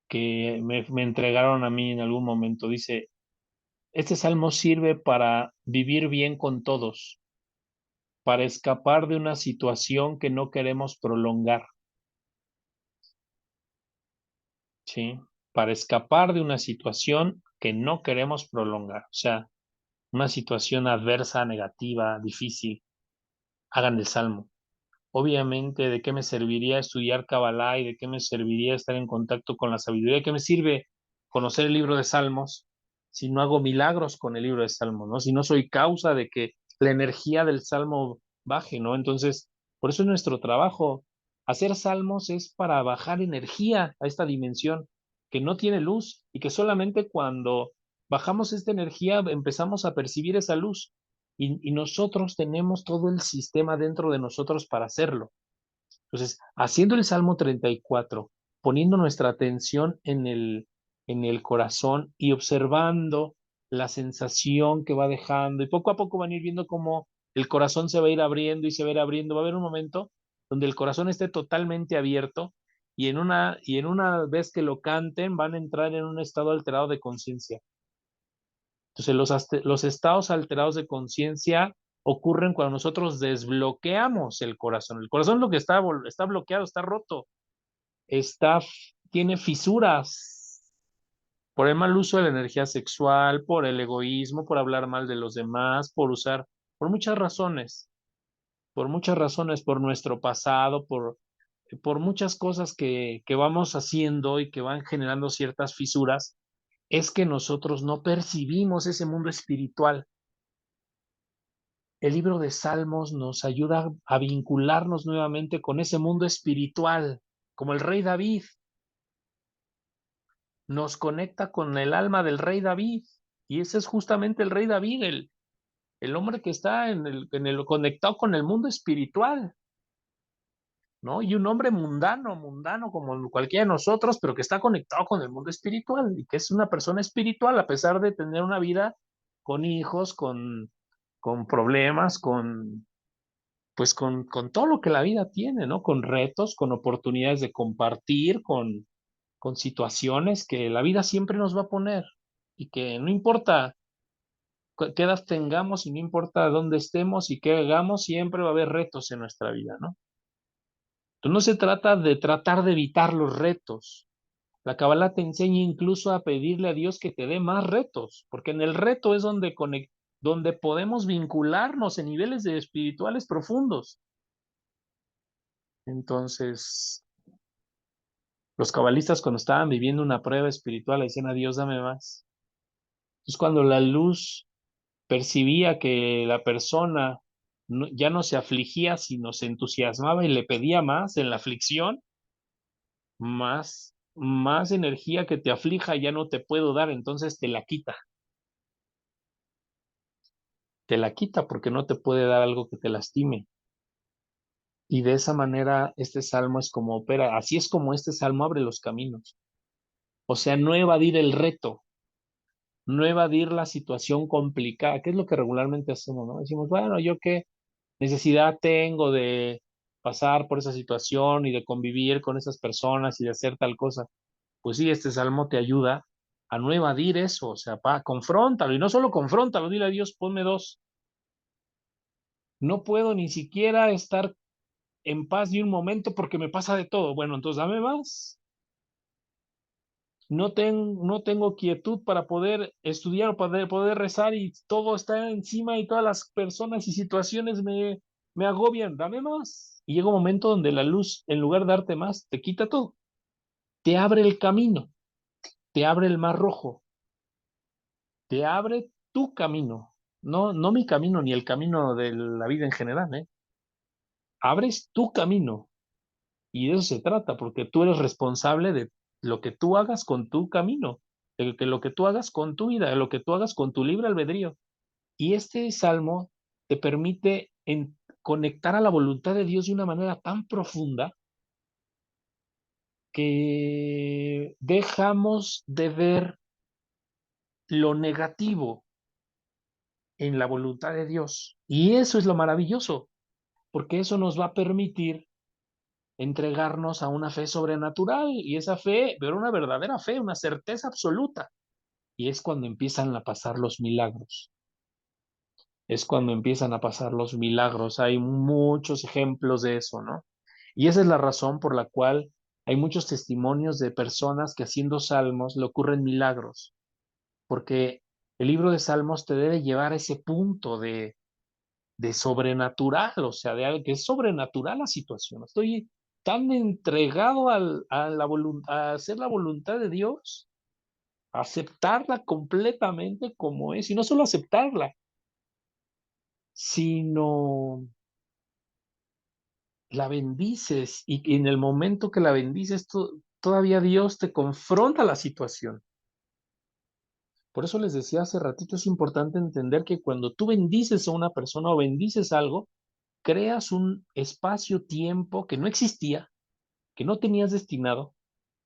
que me entregaron a mí en algún momento. Dice, este salmo sirve para vivir bien con todos, para escapar de una situación que no queremos prolongar, ¿sí? Para escapar de una situación que no queremos prolongar, o sea, una situación adversa, negativa, difícil. Hagan el salmo. Obviamente, ¿de qué me serviría estudiar Kabbalah y de qué me serviría estar en contacto con la sabiduría? ¿De qué me sirve conocer el libro de Salmos si no hago milagros con el libro de Salmos, ¿no? Si no soy causa de que la energía del Salmo baje, ¿no? Entonces, por eso es nuestro trabajo. Hacer salmos es para bajar energía a esta dimensión que no tiene luz y que solamente cuando bajamos esta energía empezamos a percibir esa luz y nosotros tenemos todo el sistema dentro de nosotros para hacerlo. Entonces, haciendo el Salmo 34, poniendo nuestra atención en el corazón y observando la sensación que va dejando, y poco a poco van a ir viendo cómo el corazón se va a ir abriendo y se va a ir abriendo. Va a haber un momento donde el corazón esté totalmente abierto y en una vez que lo canten van a entrar en un estado alterado de conciencia. Entonces, los estados alterados de conciencia ocurren cuando nosotros desbloqueamos el corazón. El corazón lo que está bloqueado, está roto, está, tiene fisuras por el mal uso de la energía sexual, por el egoísmo, por hablar mal de los demás, por usar, por muchas razones, por nuestro pasado, por muchas cosas que vamos haciendo y que van generando ciertas fisuras, es que nosotros no percibimos ese mundo espiritual. El libro de Salmos nos ayuda a vincularnos nuevamente con ese mundo espiritual, como el rey David, nos conecta con el alma del rey David. Y ese es justamente el rey David, el hombre que está en el conectado con el mundo espiritual, ¿no? Y un hombre mundano como cualquiera de nosotros, pero que está conectado con el mundo espiritual y que es una persona espiritual a pesar de tener una vida con hijos, con problemas, pues con todo lo que la vida tiene, ¿no? Con retos, con oportunidades de compartir, con situaciones que la vida siempre nos va a poner y que no importa qué edad tengamos y no importa dónde estemos y qué hagamos, siempre va a haber retos en nuestra vida, ¿no? Entonces no se trata de tratar de evitar los retos. La Kabbalah te enseña incluso a pedirle a Dios que te dé más retos, porque en el reto es donde podemos vincularnos en niveles de espirituales profundos. Entonces, los cabalistas cuando estaban viviendo una prueba espiritual le decían a Dios, dame más. Entonces cuando la luz percibía que la persona ya no se afligía, sino se entusiasmaba y le pedía más en la aflicción, más energía que te aflija ya no te puedo dar, entonces te la quita porque no te puede dar algo que te lastime. Y de esa manera este salmo es como opera, así es como este salmo abre los caminos. O sea, no evadir el reto, no evadir la situación complicada, que es lo que regularmente hacemos, ¿no? Decimos, bueno, ¿yo qué necesidad tengo de pasar por esa situación y de convivir con esas personas y de hacer tal cosa. Pues sí, este salmo te ayuda a no evadir eso, o sea, confróntalo, y no solo confróntalo, dile a Dios, ponme dos. No puedo ni siquiera estar en paz ni un momento porque me pasa de todo. Bueno, entonces dame más. No tengo quietud para poder estudiar o poder rezar y todo está encima y todas las personas y situaciones me agobian. Dame más. Y llega un momento donde la luz, en lugar de darte más, te quita todo. Te abre el camino, te abre el mar rojo, te abre tu camino. No, no mi camino ni el camino de la vida en general, ¿eh? Abres tu camino. Y de eso se trata, porque tú eres responsable de lo que tú hagas con tu camino, de que lo que tú hagas con tu vida, de lo que tú hagas con tu libre albedrío. Y este salmo te permite conectar a la voluntad de Dios de una manera tan profunda que dejamos de ver lo negativo en la voluntad de Dios. Y eso es lo maravilloso, porque eso nos va a permitir entregarnos a una fe sobrenatural y esa fe, pero una verdadera fe, una certeza absoluta. Y es cuando empiezan a pasar los milagros. Es cuando empiezan a pasar los milagros. Hay muchos ejemplos de eso, ¿no? Y esa es la razón por la cual hay muchos testimonios de personas que haciendo salmos le ocurren milagros, porque el libro de Salmos te debe llevar a ese punto de sobrenatural, o sea, de algo que es sobrenatural la situación. Estoy tan entregado a hacer la voluntad de Dios, a aceptarla completamente como es, y no solo aceptarla, sino la bendices, y en el momento que la bendices, todavía Dios te confronta la situación. Por eso les decía hace ratito, es importante entender que cuando tú bendices a una persona o bendices algo, creas un espacio-tiempo que no existía, que no tenías destinado,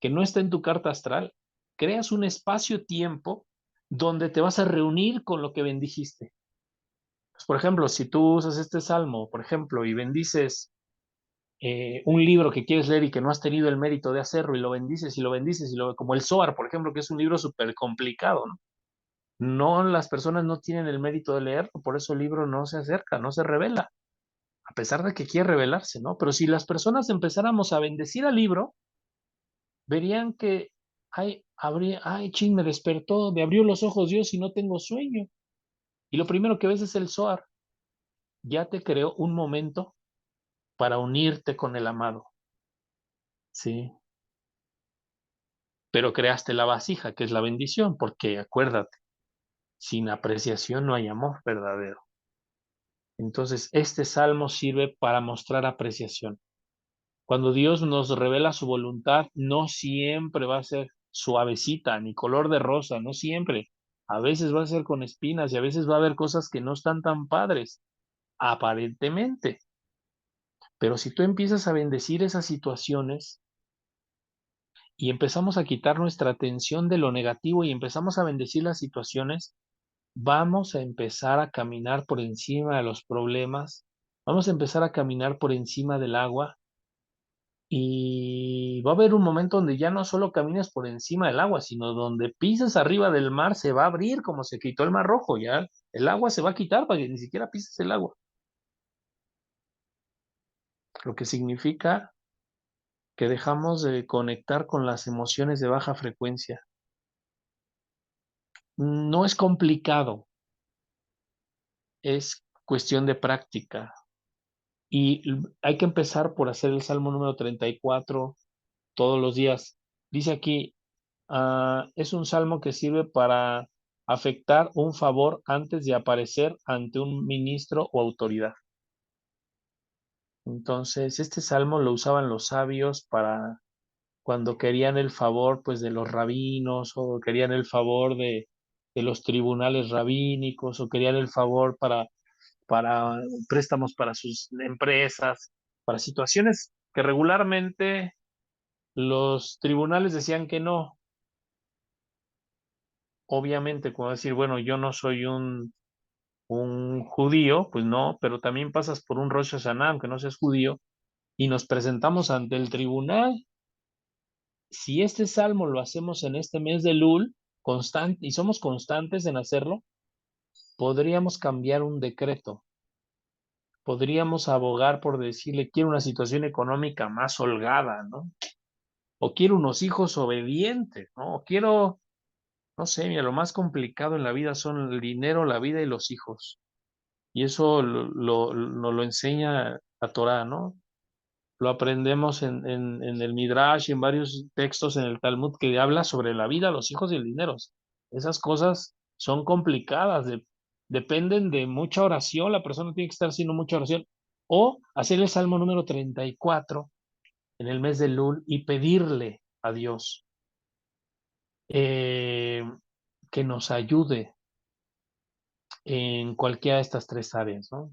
que no está en tu carta astral, creas un espacio-tiempo donde te vas a reunir con lo que bendijiste. Pues, por ejemplo, si tú usas este salmo, por ejemplo, y bendices un libro que quieres leer y que no has tenido el mérito de hacerlo, y lo bendices y lo bendices, como el Zohar, por ejemplo, que es un libro súper complicado, ¿no? No, las personas no tienen el mérito de leerlo, por eso el libro no se acerca, no se revela, a pesar de que quiere revelarse, ¿no? Pero si las personas empezáramos a bendecir al libro, verían que, ay, ching, me despertó, me abrió los ojos Dios y no tengo sueño. Y lo primero que ves es el Zohar. Ya te creó un momento para unirte con el amado, ¿sí? Pero creaste la vasija, que es la bendición, porque acuérdate, sin apreciación no hay amor verdadero. Entonces, este salmo sirve para mostrar apreciación. Cuando Dios nos revela su voluntad, no siempre va a ser suavecita, ni color de rosa, no siempre. A veces va a ser con espinas y a veces va a haber cosas que no están tan padres, aparentemente. Pero si tú empiezas a bendecir esas situaciones y empezamos a quitar nuestra atención de lo negativo y empezamos a bendecir las situaciones, vamos a empezar a caminar por encima de los problemas, vamos a empezar a caminar por encima del agua. Y va a haber un momento donde ya no solo caminas por encima del agua, sino donde pisas arriba del mar se va a abrir como se quitó el mar rojo, ya el agua se va a quitar para que ni siquiera pises el agua. Lo que significa que dejamos de conectar con las emociones de baja frecuencia. No es complicado, es cuestión de práctica. Y hay que empezar por hacer el Salmo número 34 todos los días. Dice aquí, es un salmo que sirve para afectar un favor antes de aparecer ante un ministro o autoridad. Entonces, este salmo lo usaban los sabios para cuando querían el favor, pues, de los rabinos, o querían el favor de los tribunales rabínicos, o querían el favor para préstamos para sus empresas, para situaciones que regularmente los tribunales decían que no. Obviamente, como decir, bueno, yo no soy un judío, pues no, pero también pasas por un Rosh Hashanah, aunque no seas judío, y nos presentamos ante el tribunal. Si este salmo lo hacemos en este mes de Lul, y somos constantes en hacerlo, podríamos cambiar un decreto. Podríamos abogar por decirle, quiero una situación económica más holgada, ¿no? O quiero unos hijos obedientes, ¿no? O quiero, no sé, mira, lo más complicado en la vida son el dinero, la vida y los hijos. Y eso nos lo enseña la Torá, ¿no? Lo aprendemos en el Midrash y en varios textos en el Talmud que habla sobre la vida, los hijos y el dinero. Esas cosas son complicadas, dependen de mucha oración, la persona tiene que estar haciendo mucha oración. O hacer el Salmo número 34 en el mes de Lul y pedirle a Dios eh, que nos ayude en cualquiera de estas tres áreas, ¿no?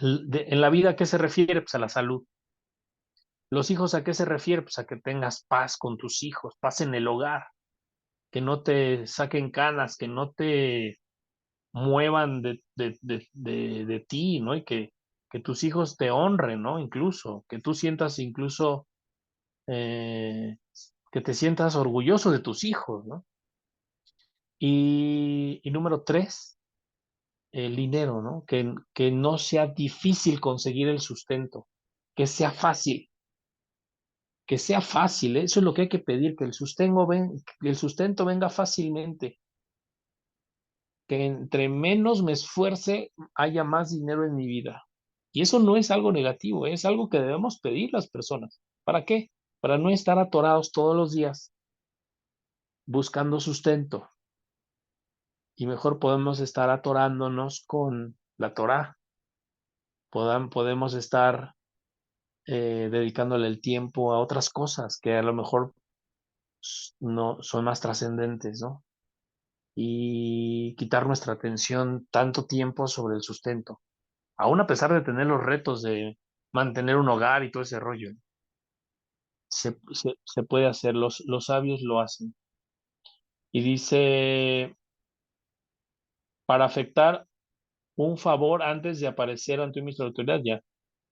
En la vida, ¿a qué se refiere? Pues a la salud. Los hijos, ¿a qué se refiere? Pues a que tengas paz con tus hijos, paz en el hogar, que no te saquen canas, que no te muevan de ti, ¿no? Y que tus hijos te honren, ¿no? Incluso, que tú sientas incluso, eh, que te sientas orgulloso de tus hijos, ¿no? Y número tres, el dinero, ¿no? Que no sea difícil conseguir el sustento, que sea fácil. Que sea fácil, ¿eh? Eso es lo que hay que pedir, que el sustento venga fácilmente, que entre menos me esfuerce haya más dinero en mi vida. Y eso no es algo negativo, es algo que debemos pedir las personas. ¿Para qué? Para no estar atorados todos los días buscando sustento. Y mejor podemos estar atorándonos con la Torá. Podemos estar dedicándole el tiempo a otras cosas que a lo mejor no son más trascendentes, ¿no? Y quitar nuestra atención tanto tiempo sobre el sustento, aún a pesar de tener los retos de mantener un hogar y todo ese rollo. Se puede hacer, los sabios lo hacen. Y dice, para afectar un favor antes de aparecer ante una autoridad, ya,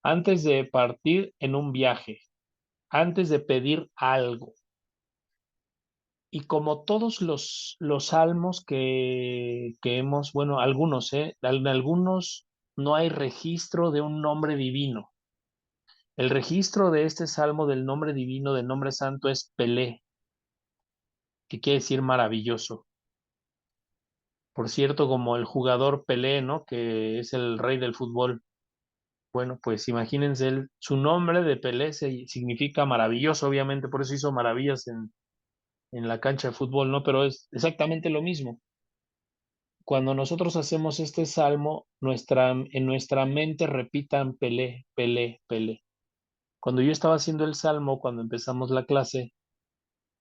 antes de partir en un viaje, antes de pedir algo. Y como todos los salmos que hemos, bueno, algunos, en algunos no hay registro de un nombre divino. El registro de este salmo del nombre divino, del nombre santo, es Pelé, que quiere decir maravilloso. Por cierto, como el jugador Pelé, ¿no? Que es el rey del fútbol. Bueno, pues imagínense, su nombre de Pelé significa maravilloso, obviamente, por eso hizo maravillas en la cancha de fútbol, ¿no? Pero es exactamente lo mismo. Cuando nosotros hacemos este salmo, en nuestra mente repitan Pelé, Pelé, Pelé. Cuando yo estaba haciendo el salmo, cuando empezamos la clase,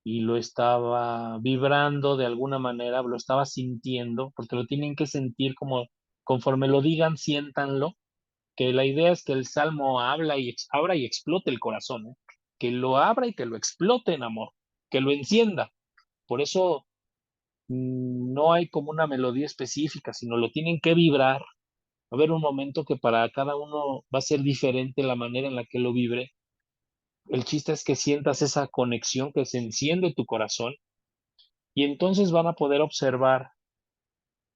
y lo estaba vibrando de alguna manera, lo estaba sintiendo, porque lo tienen que sentir como conforme lo digan, siéntanlo, que la idea es que el salmo abra y explote el corazón, ¿eh? Que lo abra y que lo explote en amor, que lo encienda. Por eso no hay como una melodía específica, sino lo tienen que vibrar. Va a haber un momento que para cada uno va a ser diferente la manera en la que lo vibre. El chiste es que sientas esa conexión, que se enciende tu corazón y entonces van a poder observar,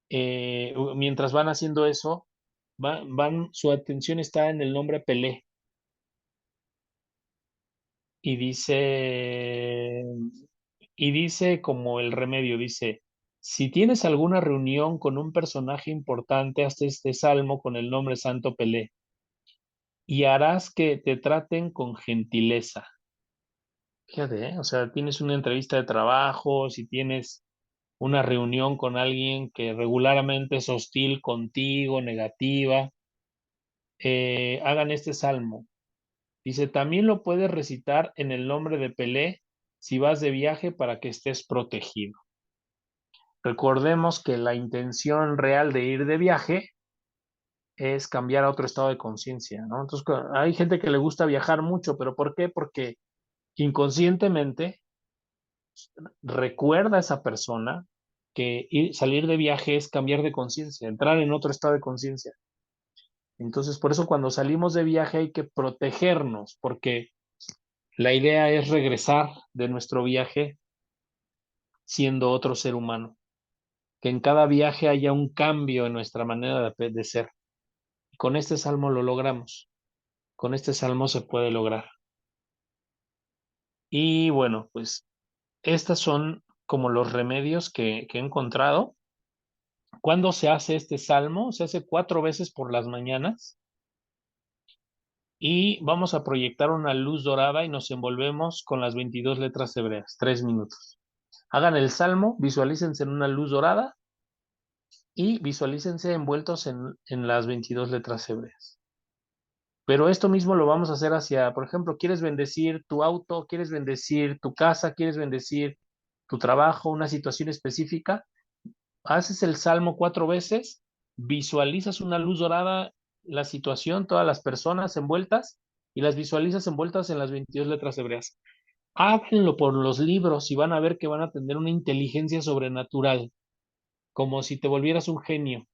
mientras van haciendo eso, su atención está en el nombre Pelé y dice como el remedio, dice, si tienes alguna reunión con un personaje importante, haz este salmo con el nombre Santo Pelé y harás que te traten con gentileza. Fíjate, ¿eh? O sea, tienes una entrevista de trabajo, si tienes una reunión con alguien que regularmente es hostil contigo, negativa, hagan este salmo. Dice, también lo puedes recitar en el nombre de Pelé si vas de viaje para que estés protegido. Recordemos que la intención real de ir de viaje es cambiar a otro estado de conciencia, ¿no? Entonces, hay gente que le gusta viajar mucho, pero ¿por qué? Porque inconscientemente recuerda a esa persona que salir de viaje es cambiar de conciencia, entrar en otro estado de conciencia. Entonces, por eso cuando salimos de viaje hay que protegernos, porque la idea es regresar de nuestro viaje siendo otro ser humano, que en cada viaje haya un cambio en nuestra manera de ser. Y con este salmo lo logramos, con este salmo se puede lograr. Y bueno, pues estas son como los remedios que he encontrado. ¿Cuándo se hace este salmo? Se hace 4 veces por las mañanas y vamos a proyectar una luz dorada y nos envolvemos con las 22 letras hebreas, 3 minutos. Hagan el salmo, visualícense en una luz dorada y visualícense envueltos en las 22 letras hebreas. Pero esto mismo lo vamos a hacer hacia, por ejemplo, quieres bendecir tu auto, quieres bendecir tu casa, quieres bendecir tu trabajo, una situación específica, haces el salmo 4 veces, visualizas una luz dorada, la situación, todas las personas envueltas y las visualizas envueltas en las 22 letras hebreas. Háganlo por los libros y van a ver que van a tener una inteligencia sobrenatural, como si te volvieras un genio.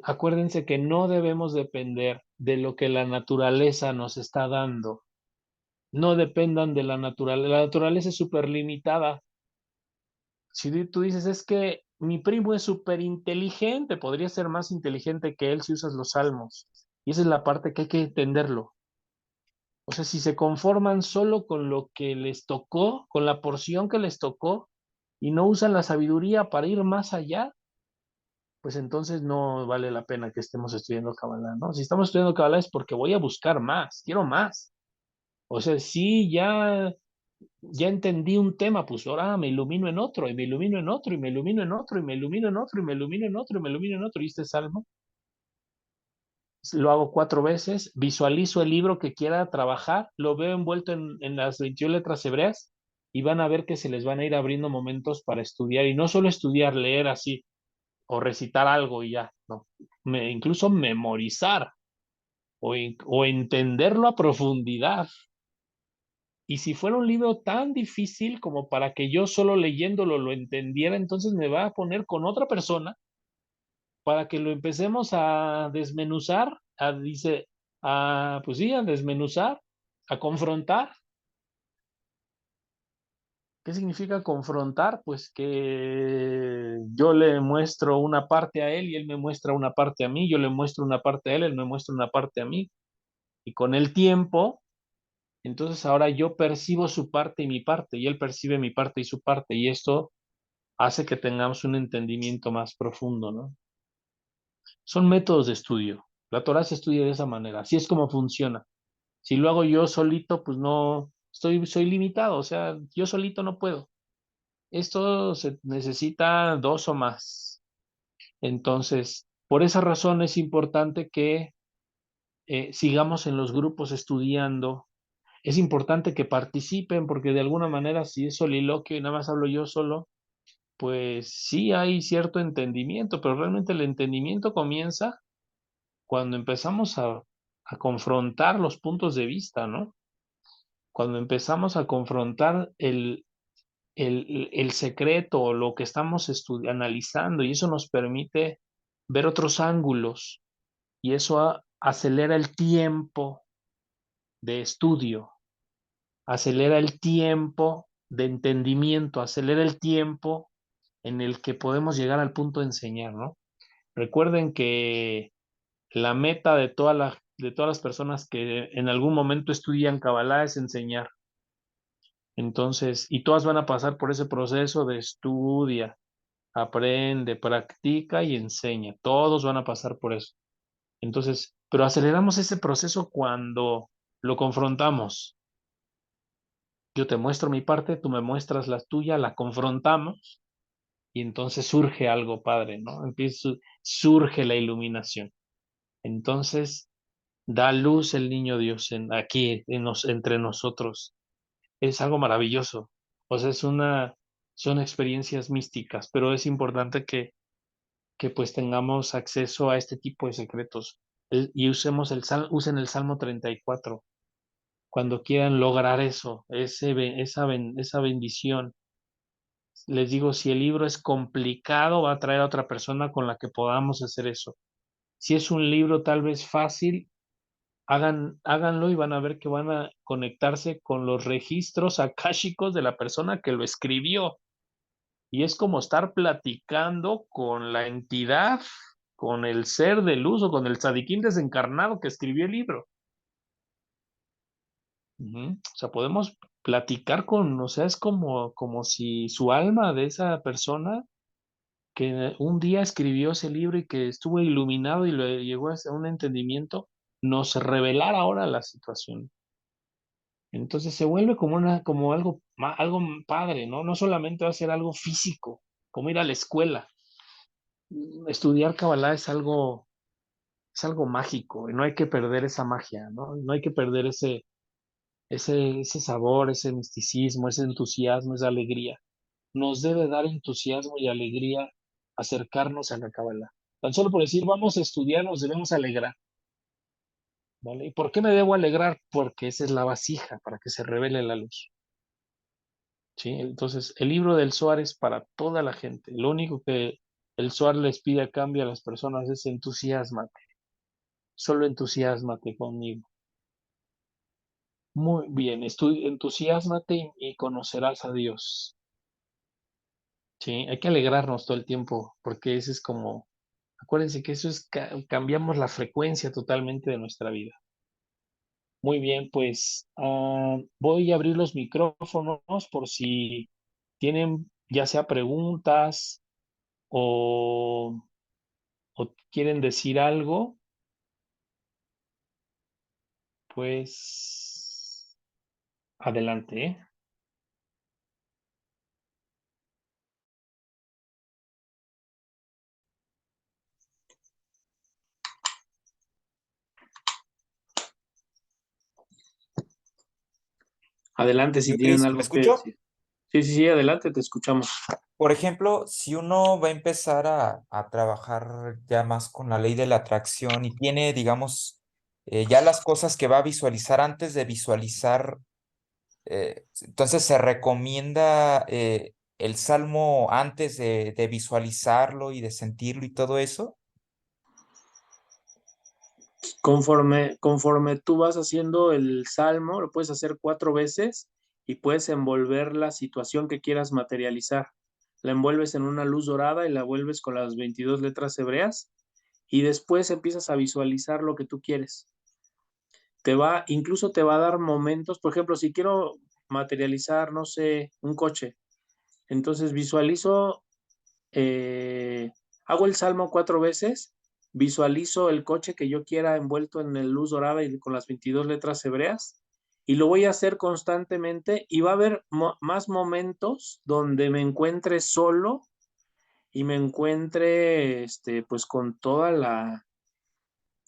Acuérdense que no debemos depender de lo que la naturaleza nos está dando. No dependan de la naturaleza. La naturaleza es súper limitada. Si tú dices, es que mi primo es súper inteligente, podría ser más inteligente que él si usas los salmos. Y esa es la parte que hay que entenderlo. O sea, si se conforman solo con lo que les tocó, con la porción que les tocó, y no usan la sabiduría para ir más allá, pues entonces no vale la pena que estemos estudiando Kabbalah, ¿no? Si estamos estudiando Kabbalah es porque voy a buscar más, quiero más. O sea, sí, ya entendí un tema, pues ahora me ilumino en otro, y me ilumino en otro, y me ilumino en otro, y me ilumino en otro, y me ilumino en otro, y me ilumino en otro. Y este salmo lo hago 4 veces, visualizo el libro que quiera trabajar, lo veo envuelto en las 21 letras hebreas, y van a ver que se les van a ir abriendo momentos para estudiar, y no solo estudiar, leer así, o recitar algo y ya, no. Incluso memorizar o entenderlo a profundidad. Y si fuera un libro tan difícil como para que yo solo leyéndolo lo entendiera, entonces me va a poner con otra persona para que lo empecemos a desmenuzar, pues sí, a desmenuzar, a confrontar. ¿Qué significa confrontar? Pues que yo le muestro una parte a él y él me muestra una parte a mí, yo le muestro una parte a él, él me muestra una parte a mí. Y con el tiempo, entonces ahora yo percibo su parte y mi parte, y él percibe mi parte y su parte, y esto hace que tengamos un entendimiento más profundo, ¿no? Son métodos de estudio. La Torah se estudia de esa manera, así es como funciona. Si lo hago yo solito, pues no, soy limitado, o sea, yo solito no puedo. Esto se necesita dos o más. Entonces, por esa razón es importante que sigamos en los grupos estudiando. Es importante que participen porque de alguna manera si es soliloquio y nada más hablo yo solo, pues sí hay cierto entendimiento, pero realmente el entendimiento comienza cuando empezamos a confrontar los puntos de vista, ¿no? Cuando empezamos a confrontar el secreto o lo que estamos analizando y eso nos permite ver otros ángulos y eso acelera el tiempo de estudio, acelera el tiempo de entendimiento, acelera el tiempo en el que podemos llegar al punto de enseñar, ¿no? Recuerden que la meta de todas las personas que en algún momento estudian Kabbalah es enseñar. Entonces, y todas van a pasar por ese proceso de estudia, aprende, practica y enseña. Todos van a pasar por eso. Entonces, pero aceleramos ese proceso cuando lo confrontamos. Yo te muestro mi parte, tú me muestras la tuya, la confrontamos y entonces surge algo padre, ¿no? Surge la iluminación. Entonces, da luz el niño Dios aquí, entre nosotros. Es algo maravilloso. O sea, son experiencias místicas, pero es importante que pues tengamos acceso a este tipo de secretos. Y usen el Salmo 34 cuando quieran lograr eso, esa bendición. Les digo, si el libro es complicado, va a traer a otra persona con la que podamos hacer eso. Si es un libro tal vez fácil, háganlo y van a ver que van a conectarse con los registros akáshicos de la persona que lo escribió. Y es como estar platicando con la entidad, con el ser de luz o con el tzadikín desencarnado que escribió el libro. O sea, podemos platicar con, o sea, es como si su alma de esa persona que un día escribió ese libro y que estuvo iluminado y le llegó a un entendimiento, nos revelara ahora la situación. Entonces se vuelve como algo, algo padre, ¿no? No solamente va a ser algo físico, como ir a la escuela. Estudiar Kabbalah es algo mágico y no hay que perder esa magia, ¿no? No hay que perder ese sabor, ese misticismo, ese entusiasmo, esa alegría. Nos debe dar entusiasmo y alegría acercarnos a la Kabbalah. Tan solo por decir, vamos a estudiar, nos debemos alegrar, ¿vale? ¿Y por qué me debo alegrar? Porque esa es la vasija para que se revele la luz, ¿sí? Entonces, el libro del Zohar es para toda la gente. Lo único que el Zohar les pide a cambio a las personas es entusiasmate, solo entusiasmate conmigo. Muy bien, entusiasmate y conocerás a Dios. Sí, hay que alegrarnos todo el tiempo, porque ese es como, acuérdense que eso es, cambiamos la frecuencia totalmente de nuestra vida. Muy bien, pues voy a abrir los micrófonos por si tienen ya sea preguntas o, o quieren decir algo, pues adelante, ¿eh? Adelante si Yo, tienen Cris, ¿me algo que escucho? decir. Sí, sí, sí, adelante, te escuchamos. Por ejemplo, si uno va a empezar a trabajar ya más con la ley de la atracción y tiene, digamos, ya las cosas que va a visualizar antes de visualizar, entonces se recomienda el salmo antes de visualizarlo y de sentirlo y todo eso. Conforme tú vas haciendo el salmo, lo puedes hacer 4 veces y puedes envolver la situación que quieras materializar. La envuelves en una luz dorada y la vuelves con las 22 letras hebreas y después empiezas a visualizar lo que tú quieres. Incluso te va a dar momentos, por ejemplo, si quiero materializar, no sé, un coche, entonces eh, hago el salmo 4 veces, visualizo el coche que yo quiera envuelto en el luz dorada y con las 22 letras hebreas, y lo voy a hacer constantemente y va a haber más momentos donde me encuentre solo y me encuentre pues con toda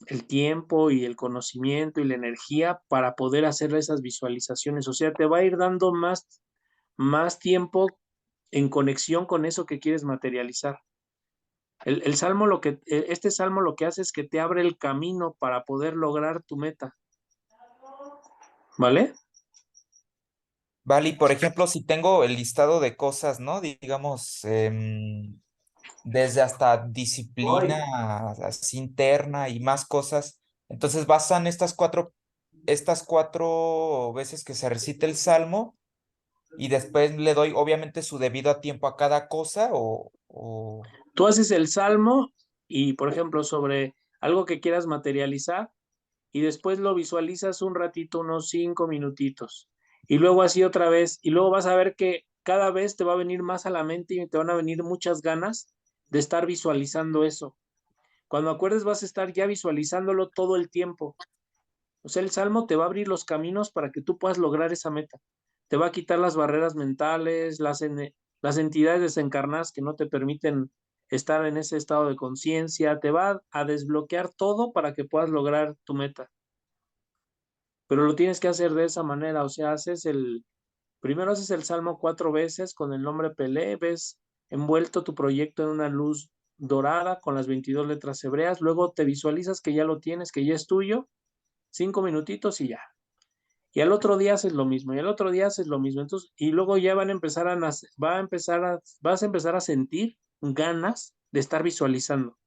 el tiempo y el conocimiento y la energía para poder hacer esas visualizaciones. O sea, te va a ir dando más tiempo en conexión con eso que quieres materializar. El salmo este salmo lo que hace es que te abre el camino para poder lograr tu meta, ¿vale? Vale, y por ejemplo, si tengo el listado de cosas, ¿no? Digamos, desde hasta disciplina así interna y más cosas. Entonces basan estas cuatro veces que se recita el salmo y después le doy obviamente su debido a tiempo a cada cosa o... Tú haces el salmo y, por ejemplo, sobre algo que quieras materializar y después lo visualizas un ratito, unos 5 minutitos. Y luego así otra vez, y luego vas a ver que cada vez te va a venir más a la mente y te van a venir muchas ganas de estar visualizando eso. Cuando acuerdes vas a estar ya visualizándolo todo el tiempo. O sea, el salmo te va a abrir los caminos para que tú puedas lograr esa meta. Te va a quitar las barreras mentales, las entidades desencarnadas que no te permiten estar en ese estado de conciencia, te va a desbloquear todo para que puedas lograr tu meta. Pero lo tienes que hacer de esa manera, o sea, primero haces el salmo 4 veces con el nombre Pelé, ves envuelto tu proyecto en una luz dorada con las 22 letras hebreas, luego te visualizas que ya lo tienes, que ya es tuyo, 5 minutitos y ya. Y al otro día haces lo mismo, y al otro día haces lo mismo. Entonces, y luego ya van a empezar a nacer, vas a empezar a sentir ganas de estar visualizando.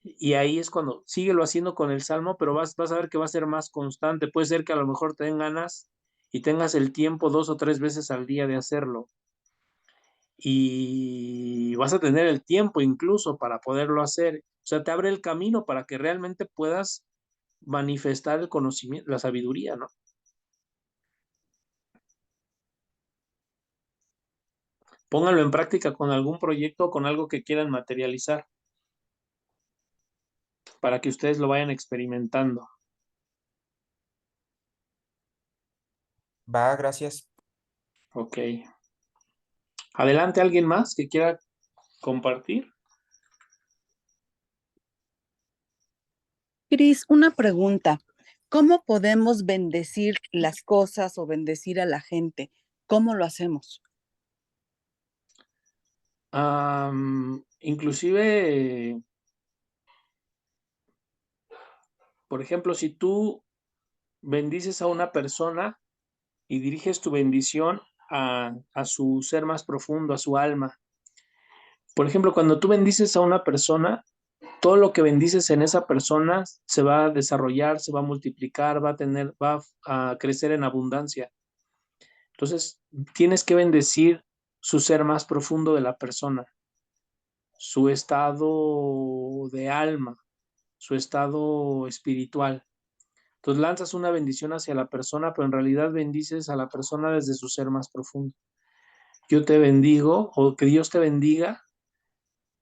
Y ahí es cuando síguelo haciendo con el salmo, pero vas a ver que va a ser más constante. Puede ser que a lo mejor te den ganas y tengas el tiempo 2 o 3 veces al día de hacerlo. Y vas a tener el tiempo incluso para poderlo hacer. O sea, te abre el camino para que realmente puedas manifestar el conocimiento, la sabiduría, ¿no? Pónganlo en práctica con algún proyecto o con algo que quieran materializar para que ustedes lo vayan experimentando. Va, gracias. Ok. Adelante, ¿alguien más que quiera compartir? Cris, una pregunta. ¿Cómo podemos bendecir las cosas o bendecir a la gente? ¿Cómo lo hacemos? Inclusive, por ejemplo, si tú bendices a una persona y diriges tu bendición a su ser más profundo, a su alma. Por ejemplo, cuando tú bendices a una persona, todo lo que bendices en esa persona se va a desarrollar, se va a multiplicar, va a crecer en abundancia. Entonces, tienes que bendecir su ser más profundo de la persona, su estado de alma, su estado espiritual. Entonces lanzas una bendición hacia la persona, pero en realidad bendices a la persona desde su ser más profundo. Yo te bendigo o que Dios te bendiga,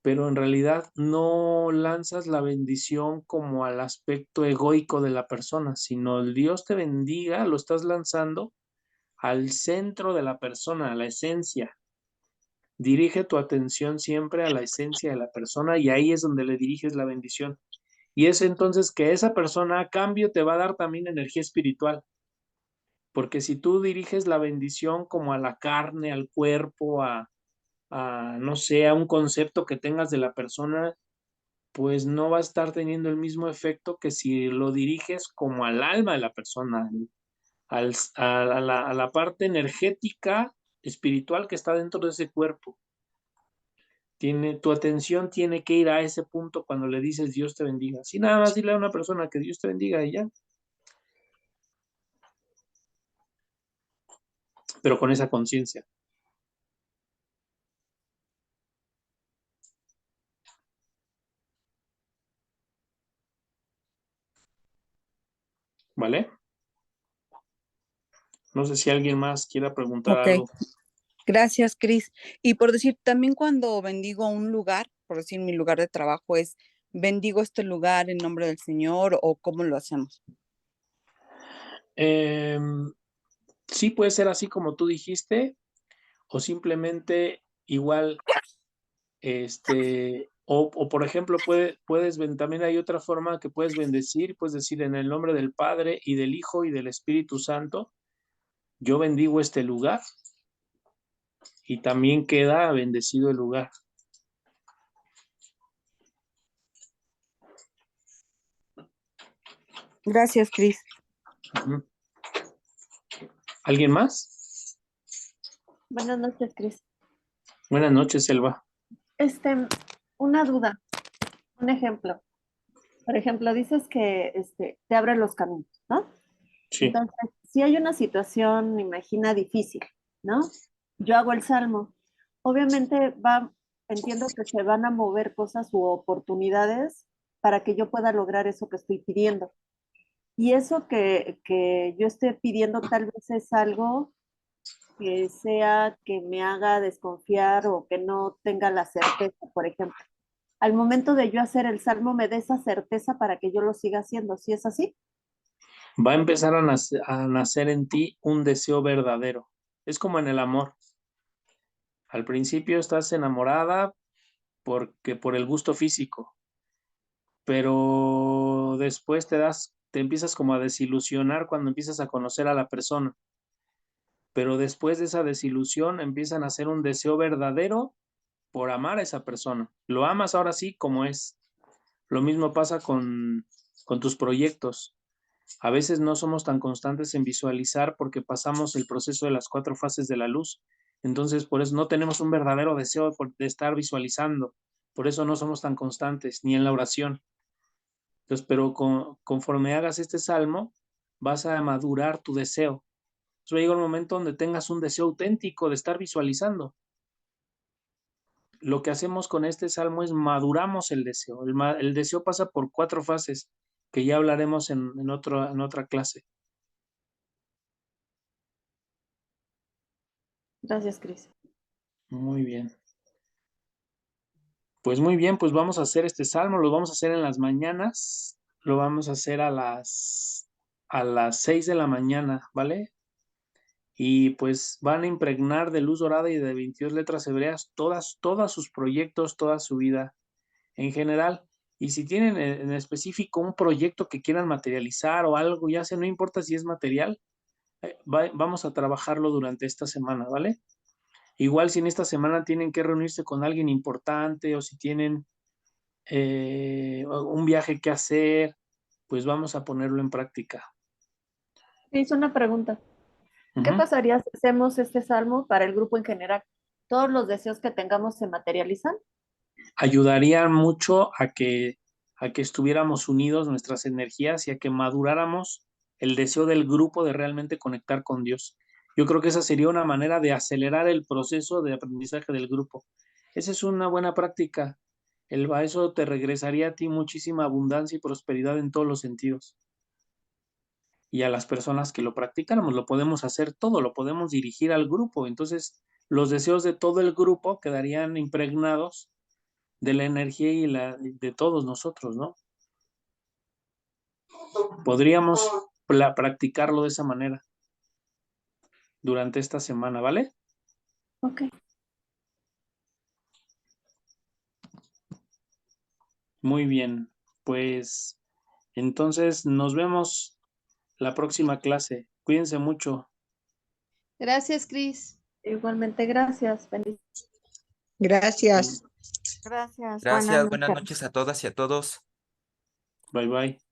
pero en realidad no lanzas la bendición como al aspecto egoico de la persona, sino el Dios te bendiga, lo estás lanzando al centro de la persona, a la esencia. Dirige tu atención siempre a la esencia de la persona y ahí es donde le diriges la bendición. Y es entonces que esa persona a cambio te va a dar también energía espiritual. Porque si tú diriges la bendición como a la carne, al cuerpo, no sé, a un concepto que tengas de la persona, pues no va a estar teniendo el mismo efecto que si lo diriges como al alma de la persona, a la parte energética, espiritual que está dentro de ese cuerpo. Tu atención tiene que ir a ese punto cuando le dices Dios te bendiga. Si nada más dile a una persona que Dios te bendiga y ya, pero con esa conciencia, ¿vale? No sé si alguien más quiera preguntar Ok, algo. gracias, Cris. Y por decir, también cuando bendigo un lugar, por decir mi lugar de trabajo es, bendigo este lugar en nombre del Señor o cómo lo hacemos. Eh, sí puede ser así como tú dijiste, o simplemente igual, o por ejemplo, también hay otra forma que puedes decir en el nombre del Padre y del Hijo y del Espíritu Santo, yo bendigo este lugar y también queda bendecido el lugar. Gracias, Cris. Ujú. ¿Alguien más? Buenas noches, Cris. Buenas noches, Selva. Una duda, un ejemplo. Por ejemplo, dices que te abre los caminos, ¿no? Sí. Entonces, si hay una situación, imagina, difícil, ¿no? Yo hago el salmo. Obviamente entiendo que se van a mover cosas u oportunidades para que yo pueda lograr eso que estoy pidiendo. Y eso que yo estoy pidiendo tal vez es algo que sea que me haga desconfiar o que no tenga la certeza, por ejemplo. Al momento de yo hacer el salmo, me dé esa certeza para que yo lo siga haciendo. ¿Sí es así? Va a empezar a nacer en ti un deseo verdadero. Es como en el amor. Al principio estás enamorada por el gusto físico, pero después te empiezas como a desilusionar cuando empiezas a conocer a la persona. Pero después de esa desilusión empiezan a ser un deseo verdadero por amar a esa persona. Lo amas ahora sí como es. Lo mismo pasa con tus proyectos. A veces no somos tan constantes en visualizar porque pasamos el proceso de las 4 fases de la luz. Entonces, por eso no tenemos un verdadero deseo de estar visualizando. Por eso no somos tan constantes, ni en la oración. Entonces, pero conforme hagas este salmo, vas a madurar tu deseo. Entonces, llega un momento donde tengas un deseo auténtico de estar visualizando. Lo que hacemos con este salmo es maduramos el deseo. El deseo pasa por 4 fases que ya hablaremos en otra clase. Gracias, Cris. Muy bien. Pues muy bien, pues vamos a hacer este salmo, lo vamos a hacer en las mañanas, lo vamos a hacer a las 6 de la mañana, ¿vale? Y pues van a impregnar de luz dorada y de 22 letras hebreas todos sus proyectos, toda su vida en general. Y si tienen en específico un proyecto que quieran materializar o algo, ya sea, no importa si es material, vamos a trabajarlo durante esta semana, ¿vale? Igual si en esta semana tienen que reunirse con alguien importante o si tienen un viaje que hacer, pues vamos a ponerlo en práctica. Te hice una pregunta. ¿Qué Ujú. pasaría si hacemos este salmo para el grupo en general? ¿Todos los deseos que tengamos se materializan? Ayudaría mucho a que estuviéramos unidos nuestras energías y a que maduráramos el deseo del grupo de realmente conectar con Dios. Yo creo que esa sería una manera de acelerar el proceso de aprendizaje del grupo. Esa es una buena práctica. Eso te regresaría a ti muchísima abundancia y prosperidad en todos los sentidos. Y a las personas que lo practicáramos, lo podemos hacer todo, lo podemos dirigir al grupo. Entonces, los deseos de todo el grupo quedarían impregnados de la energía y de todos nosotros, ¿no? Podríamos practicarlo de esa manera durante esta semana, ¿vale? Ok. Muy bien, pues entonces nos vemos la próxima clase. Cuídense mucho. Gracias, Cris. Igualmente, gracias. Gracias. Gracias. Gracias, buenas noches a todas y a todos. Bye bye.